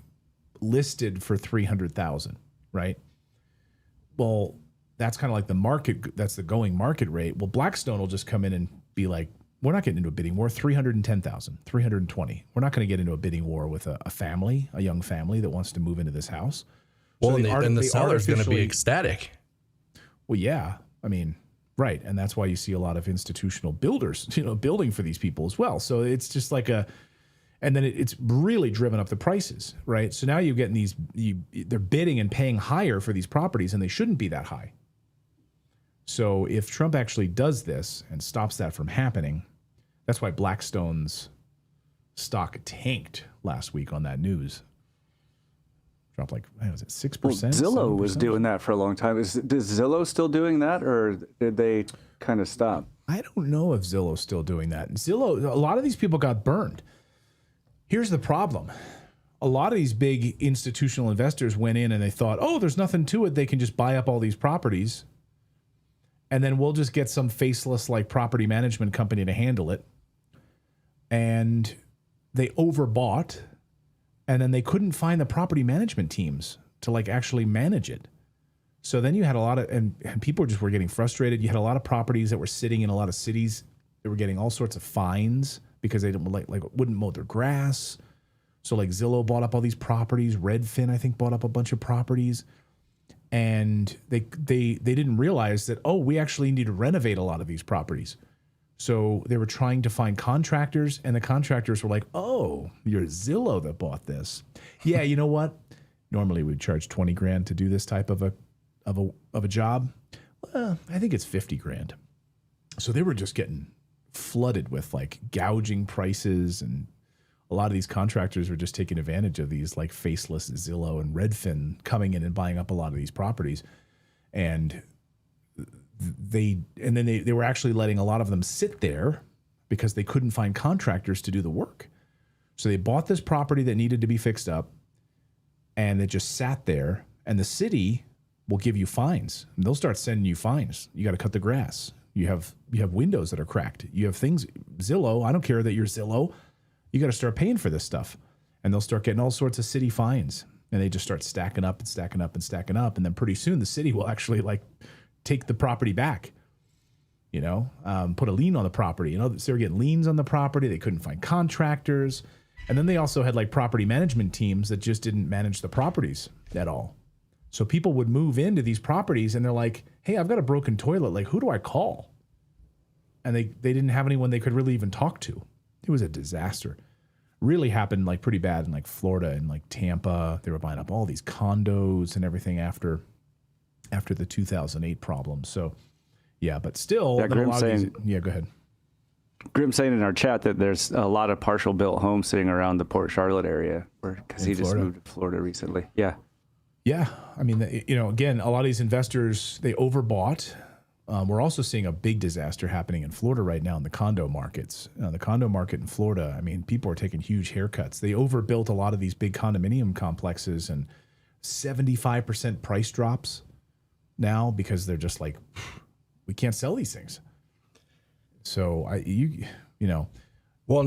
listed for $300,000, right? Well, that's kind of like the market. That's the going market rate. Well, Blackstone will just come in and be like, we're not getting into a bidding war. 310,000, 320. We're not going to get into a bidding war with a family, a young family that wants to move into this house. Well, so and the seller's going to be ecstatic. Well, yeah. I mean, right. And that's why you see a lot of institutional builders, building for these people as well. So it's just like and then it's really driven up the prices, right? So now you're getting they're bidding and paying higher for these properties and they shouldn't be that high. So if Trump actually does this and stops that from happening, that's why Blackstone's stock tanked last week on that news. Dropped like, was it 6%? Well, Zillow 7%? was doing that for a long time. Is Zillow still doing that, or did they kind of stop? I don't know if Zillow's still doing that. Zillow, a lot of these people got burned. Here's the problem. A lot of these big institutional investors went in and they thought, oh, there's nothing to it. They can just buy up all these properties. And then we'll just get some faceless like property management company to handle it. And they overbought. And then they couldn't find the property management teams to like actually manage it. So then you had a lot of, and people were getting frustrated. You had a lot of properties that were sitting in a lot of cities. They were getting all sorts of fines because they didn't wouldn't mow their grass. So like Zillow bought up all these properties. Redfin, I think, bought up a bunch of properties. And they didn't realize that, we actually need to renovate a lot of these properties. So they were trying to find contractors, and the contractors were like, oh, you're Zillow that bought this. Yeah, you know what? Normally we'd charge $20,000 to do this type of a job. Well, I think it's $50,000. So they were just getting flooded with like gouging prices, and a lot of these contractors were just taking advantage of these like faceless Zillow and Redfin coming in and buying up a lot of these properties. And they were actually letting a lot of them sit there because they couldn't find contractors to do the work. So they bought this property that needed to be fixed up, and it just sat there. And the city will give you fines. And they'll start sending you fines. You got to cut the grass. You have windows that are cracked. You have things, Zillow, I don't care that you're Zillow. You got to start paying for this stuff. And they'll start getting all sorts of city fines. And they just start stacking up and stacking up and stacking up. And then pretty soon the city will actually like take the property back, you know, put a lien on the property. You know, so they were getting liens on the property. They couldn't find contractors. And then they also had like property management teams that just didn't manage the properties at all. So people would move into these properties and they're like, hey, I've got a broken toilet. Like, who do I call? And they didn't have anyone they could really even talk to. It was a disaster. Really happened like pretty bad in like Florida and like Tampa. They were buying up all these condos and everything after the 2008 problem. So yeah, but still, yeah, Grim's saying, yeah, go ahead. Grim's saying in our chat that there's a lot of partial built homes sitting around the Port Charlotte area because he just moved to Florida recently. Yeah. Yeah. I mean, you know, again, a lot of these investors, they overbought. We're also seeing a big disaster happening in Florida right now in the condo markets. The condo market in Florida, I mean, people are taking huge haircuts. They overbuilt a lot of these big condominium complexes and 75% price drops now because they're just like, we can't sell these things. So you know. Well,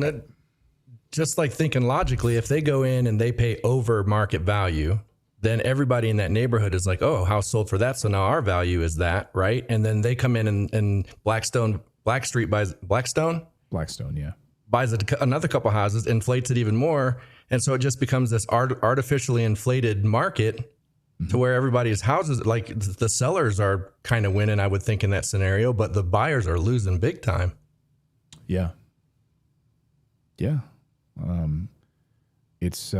just like thinking logically, if they go in and they pay over market value, then everybody in that neighborhood is like, oh, house sold for that. So now our value is that, right? And then they come in and Blackstone, yeah. Buys another couple houses, inflates it even more. And so it just becomes this artificially inflated market to where everybody's houses, like the sellers are kind of winning, I would think, in that scenario, but the buyers are losing big time. Yeah. Yeah. It's,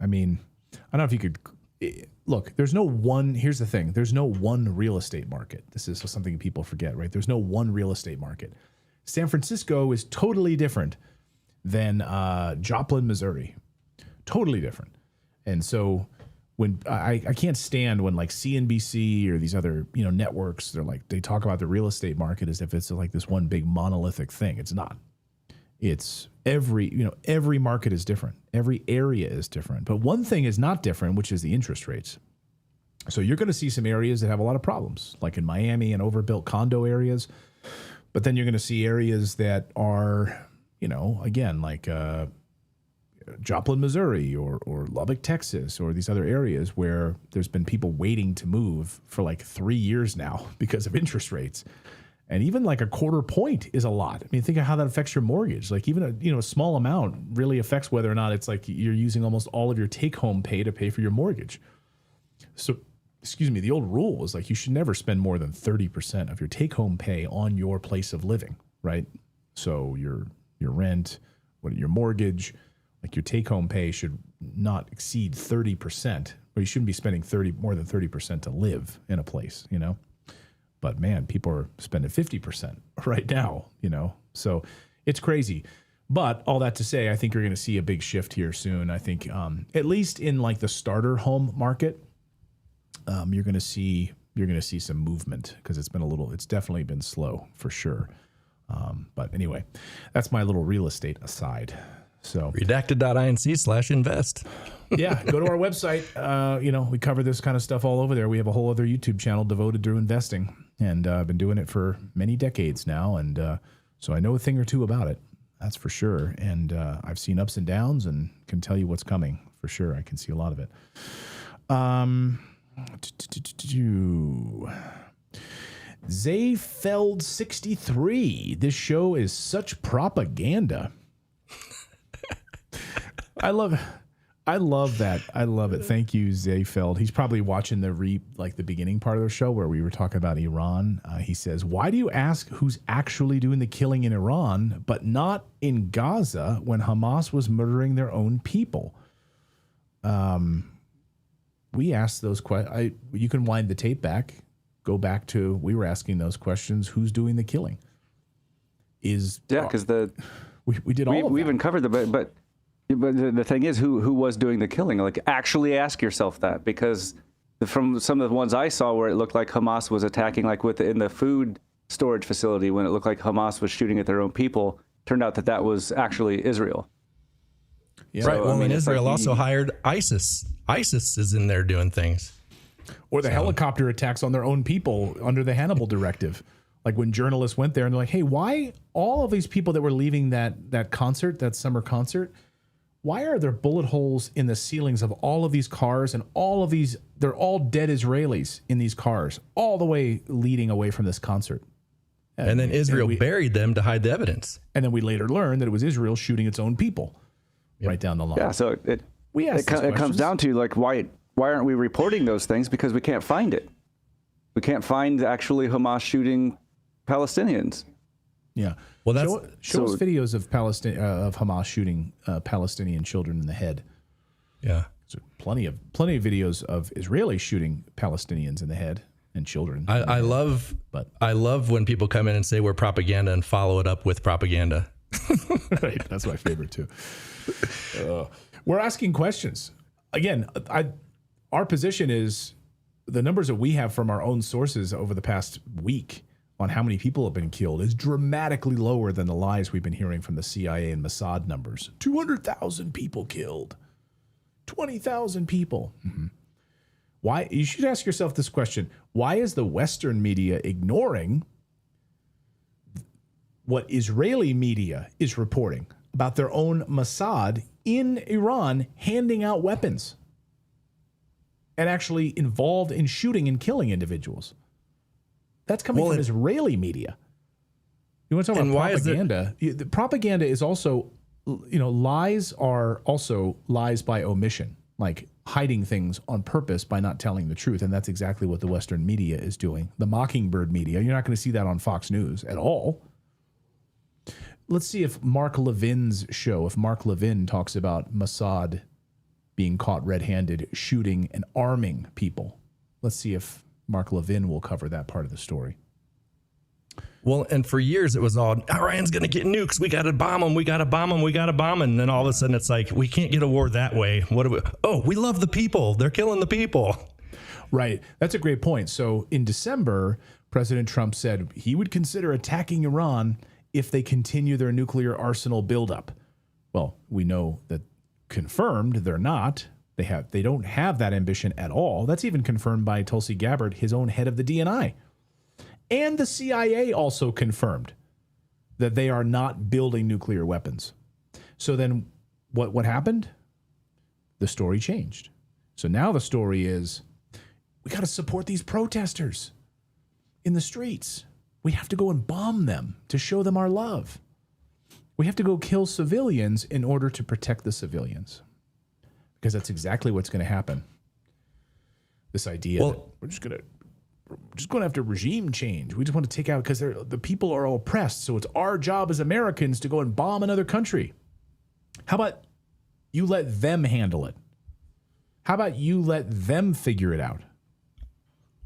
I mean, I don't know if you could look, here's the thing. There's no one real estate market. This is something people forget, right? There's no one real estate market. San Francisco is totally different than Joplin, Missouri. Totally different. And so when I can't stand when like CNBC or these other, you know, networks, they talk about the real estate market as if it's like this one big monolithic thing. It's not. It's every market is different. Every area is different. But one thing is not different, which is the interest rates. So you're going to see some areas that have a lot of problems, like in Miami and overbuilt condo areas. But then you're going to see areas that are, you know, again, like Joplin, Missouri or Lubbock, Texas, or these other areas where there's been people waiting to move for like 3 years now because of interest rates. And even like a quarter point is a lot. I mean, think of how that affects your mortgage. Like even a small amount really affects whether or not it's like you're using almost all of your take-home pay to pay for your mortgage. So, the old rule is like you should never spend more than 30% of your take-home pay on your place of living, right? So your rent, your mortgage, like your take-home pay should not exceed 30%, or you shouldn't be spending more than 30% to live in a place, you know? But man, people are spending 50% right now, you know? So it's crazy. But all that to say, I think you're going to see a big shift here soon. I think at least in like the starter home market, you're going to see some movement because it's definitely been slow for sure. But anyway, that's my little real estate aside. So redacted.inc/invest. Yeah, go to our website. We cover this kind of stuff all over there. We have a whole other YouTube channel devoted to investing, and I've been doing it for many decades now, and so I know a thing or two about it. That's for sure. And I've seen ups and downs, and can tell you what's coming for sure. I can see a lot of it. Zayfeld 63. This show is such propaganda. I love that. I love it. Thank you, Zayfeld. He's probably watching the beginning part of the show where we were talking about Iran. He says, "Why do you ask who's actually doing the killing in Iran, but not in Gaza when Hamas was murdering their own people?" We asked those questions. You can wind the tape back. Go back to we were asking those questions. Who's doing the killing? Because we did all. We even covered but the thing is, who was doing the killing? Like, actually ask yourself that, because from some of the ones I saw where it looked like Hamas was attacking, like in the food storage facility, when it looked like Hamas was shooting at their own people, turned out that was actually Israel. Yeah. Right. Well, Israel also hired ISIS. ISIS is in there doing things. Or the helicopter attacks on their own people under the Hannibal Directive. Like when journalists went there and they're like, hey, why all of these people that were leaving that concert, that summer concert, why are there bullet holes in the ceilings of all of these cars and all of these, they're all dead Israelis in these cars, all the way leading away from this concert. And then Israel buried them to hide the evidence. And then we later learned that it was Israel shooting its own people right down the line. Yeah, so it comes down to like, why aren't we reporting those things? Because we can't find it. We can't find actually Hamas shooting Palestinians. Yeah. Well, that's show us videos of Hamas shooting Palestinian children in the head. Yeah. So plenty of videos of Israelis shooting Palestinians in the head and children. I love when people come in and say we're propaganda and follow it up with propaganda. Right. That's my favorite too. We're asking questions. Again, our position is the numbers that we have from our own sources over the past week on how many people have been killed is dramatically lower than the lies we've been hearing from the CIA and Mossad numbers. 200,000 people killed. 20,000 people. Mm-hmm. Why? You should ask yourself this question. Why is the Western media ignoring what Israeli media is reporting about their own Mossad in Iran handing out weapons and actually involved in shooting and killing individuals? That's coming from Israeli media. You want to talk about propaganda? The propaganda is also, lies are also lies by omission, like hiding things on purpose by not telling the truth. And that's exactly what the Western media is doing. The Mockingbird media, you're not going to see that on Fox News at all. Let's see if Mark Levin's show, if Mark Levin talks about Mossad being caught red-handed, shooting and arming people. Let's see if Mark Levin will cover that part of the story. Well, and for years it was all, Iran's going to get nukes. We got to bomb them. We got to bomb them. We got to bomb them. And then all of a sudden it's like, we can't get a war that way. What do we? Oh, we love the people. They're killing the people. Right. That's a great point. So in December, President Trump said he would consider attacking Iran if they continue their nuclear arsenal buildup. Well, we know that confirmed they're not. They don't have that ambition at all. That's even confirmed by Tulsi Gabbard, his own head of the DNI. And the CIA also confirmed that they are not building nuclear weapons. So then what happened? The story changed. So now the story is, we got to support these protesters in the streets. We have to go and bomb them to show them our love. We have to go kill civilians in order to protect the civilians. Because that's exactly what's going to happen. This idea that we're just going after regime change. We just want to take out, because the people are all oppressed. So it's our job as Americans to go and bomb another country. How about you let them handle it? How about you let them figure it out?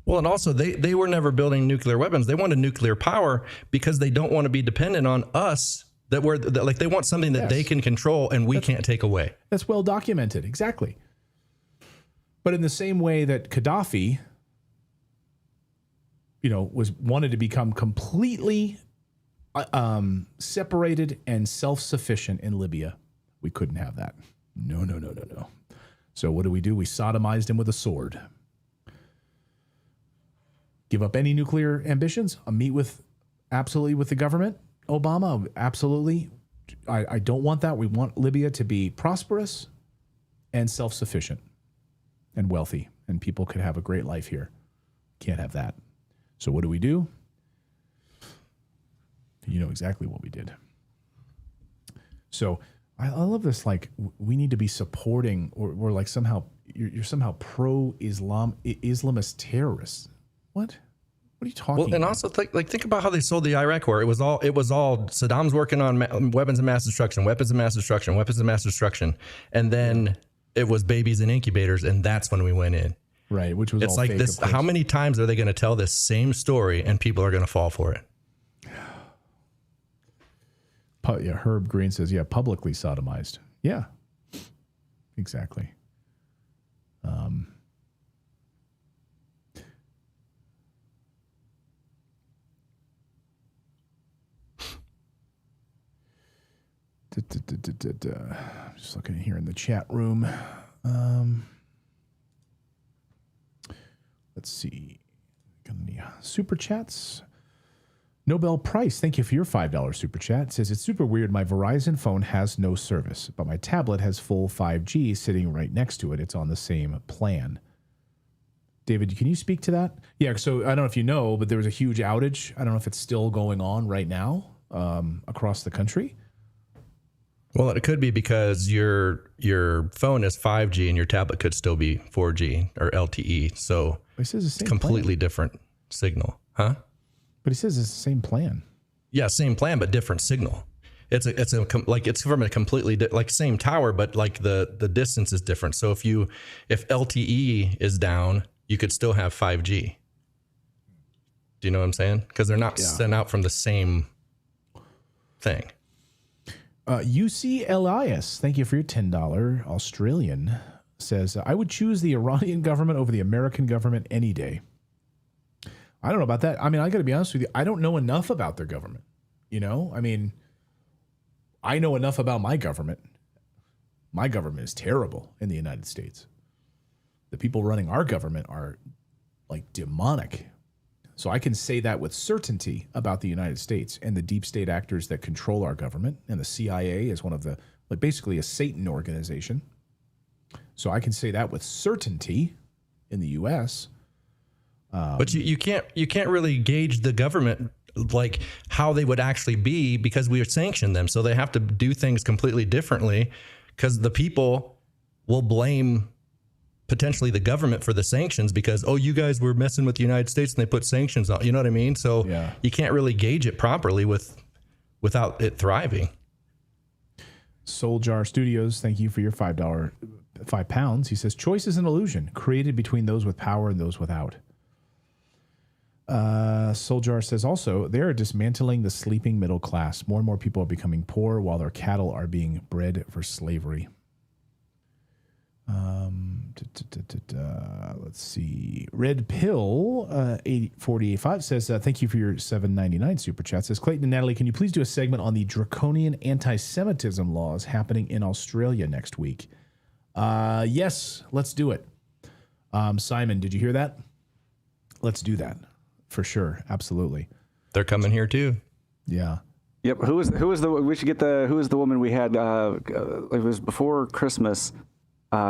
Well, and also they were never building nuclear weapons. They wanted nuclear power because they don't want to be dependent on us. They want something that they can control and we can't take away. That's well documented. Exactly. But in the same way that Gaddafi, wanted to become completely separated and self-sufficient in Libya, we couldn't have that. No. So what do? We sodomized him with a sword. Give up any nuclear ambitions? Meet with the government? Obama, absolutely. I don't want that. We want Libya to be prosperous and self-sufficient and wealthy, and people could have a great life here. Can't have that. So what do? You know exactly what we did. So I love this. Like, we need to be supporting, or like somehow you're somehow pro-Islamist terrorists. What? What are you talking about? And also think about how they sold the Iraq war. It was all Saddam's working on weapons of mass destruction, and then it was babies in incubators, and that's when we went in. Right, which was it's all like fake, this. How many times are they going to tell this same story, and people are going to fall for it? Yeah, Herb Green says, publicly sodomized. Yeah, exactly. Just looking here in the chat room. Let's see. Got any super chats? Nobel Price, thank you for your $5 super chat. It says, it's super weird. My Verizon phone has no service, but my tablet has full 5G sitting right next to it. It's on the same plan. David, can you speak to that? Yeah, so I don't know if you know, but there was a huge outage. I don't know if it's still going on right now across the country. Well, it could be because your phone is 5G and your tablet could still be 4G or LTE. So It says the same completely plan. different signal, huh? But he says it's the same plan. Yeah, same plan, but different signal. It's from a completely same tower, but like the distance is different. So if LTE is down, you could still have 5G. Do you know what I'm saying? Because they're not sent out from the same thing. UC Elias, thank you for your $10 Australian, says, I would choose the Iranian government over the American government any day. I don't know about that. I mean, I got to be honest with you. I don't know enough about their government. You know, I mean, I know enough about my government. My government is terrible in the United States. The people running our government are like demonic. So I can say that with certainty about the United States and the deep state actors that control our government. And the CIA is one of the, like basically a Satan organization. So I can say that with certainty in the U.S. But you can't really gauge the government like how they would actually be because we sanction them. So they have to do things completely differently because the people will blame potentially the government for the sanctions because, oh, you guys were messing with the United States and they put sanctions on, you know what I mean? So you can't really gauge it properly without it thriving. Soul Jar Studios, thank you for your £5. He says, choice is an illusion created between those with power and those without. Soul Jar says also, they are dismantling the sleeping middle class. More and more people are becoming poor while their cattle are being bred for slavery. Let's see. Red Pill 485 says, thank you for your $7.99 super chat. Says, Clayton and Natalie, can you please do a segment on the draconian anti-Semitism laws happening in Australia next week? Yes, let's do it. Simon, did you hear that? Let's do that for sure. Absolutely. They're coming here too. Yeah. Yep. Who was the? We should get the. Who was the woman we had? It was before Christmas.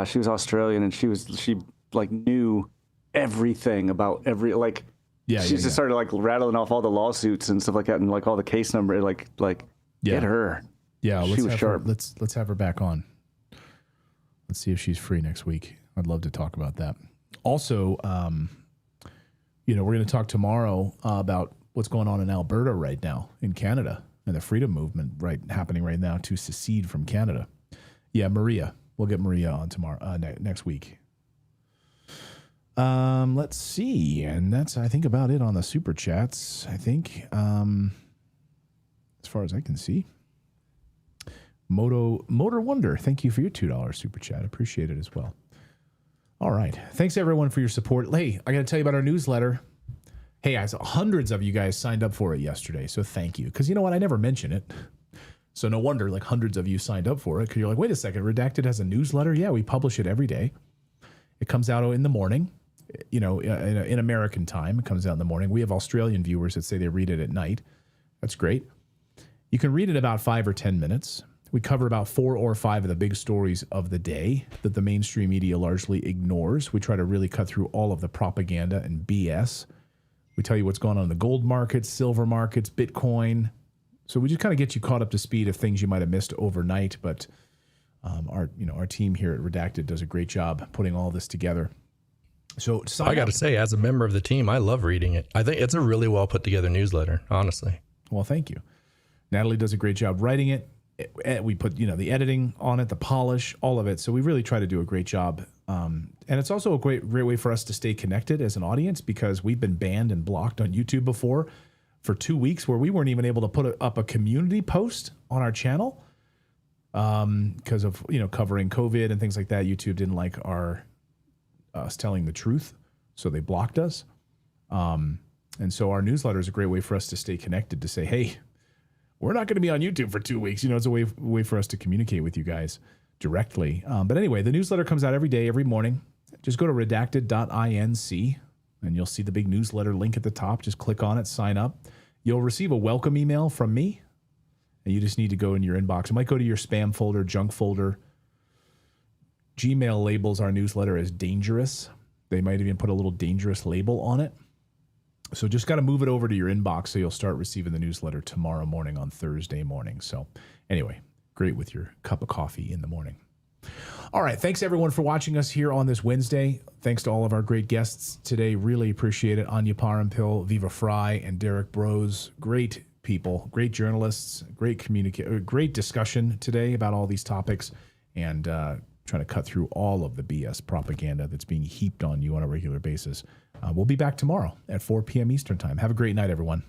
She was Australian and she like knew everything about every like. Yeah. She just started like rattling off all the lawsuits and stuff like that and like all the case number like get her. Yeah. She was sharp. Let's have her back on. Let's see if she's free next week. I'd love to talk about that. Also, we're going to talk tomorrow about what's going on in Alberta right now in Canada and the freedom movement happening right now to secede from Canada. Yeah, Maria. We'll get Maria on tomorrow, next week. Let's see. And that's, I think, about it on the super chats, I think. As far as I can see. Motor Wonder, thank you for your $2 super chat. Appreciate it as well. All right. Thanks, everyone, for your support. Hey, I got to tell you about our newsletter. Hey, guys, hundreds of you guys signed up for it yesterday, so thank you. Because you know what? I never mention it. So no wonder like hundreds of you signed up for it because you're like, wait a second, Redacted has a newsletter? Yeah, we publish it every day. It comes out in the morning, in American time. It comes out in the morning. We have Australian viewers that say they read it at night. That's great. You can read it in about 5 or 10 minutes. We cover about 4 or 5 of the big stories of the day that the mainstream media largely ignores. We try to really cut through all of the propaganda and BS. We tell you what's going on in the gold markets, silver markets, Bitcoin. So we just kind of get you caught up to speed of things you might have missed overnight. But our team here at Redacted does a great job putting all this together. So I got to say, as a member of the team, I love reading it. I think it's a really well put together newsletter, honestly. Well, thank you. Natalie does a great job writing it. We put, the editing on it, the polish, all of it. So we really try to do a great job. And it's also a great way for us to stay connected as an audience because we've been banned and blocked on YouTube before for 2 weeks where we weren't even able to put up a community post on our channel because of, covering COVID and things like that. YouTube didn't like us telling the truth. So they blocked us. And so our newsletter is a great way for us to stay connected to say, hey, we're not going to be on YouTube for 2 weeks. It's a way for us to communicate with you guys directly. But anyway, the newsletter comes out every day, every morning. Just go to redacted.inc. and you'll see the big newsletter link at the top. Just click on it, sign up. You'll receive a welcome email from me, and you just need to go in your inbox. It might go to your spam folder, junk folder. Gmail labels our newsletter as dangerous. They might even put a little dangerous label on it. So just got to move it over to your inbox so you'll start receiving the newsletter tomorrow morning on Thursday morning. So anyway, great with your cup of coffee in the morning. All right. Thanks, everyone, for watching us here on this Wednesday. Thanks to all of our great guests today. Really appreciate it. Anya Parampil, Viva Fry, and Derek Brose. Great people, great journalists, great discussion today about all these topics, and trying to cut through all of the BS propaganda that's being heaped on you on a regular basis. We'll be back tomorrow at 4 p.m. Eastern Time. Have a great night, everyone.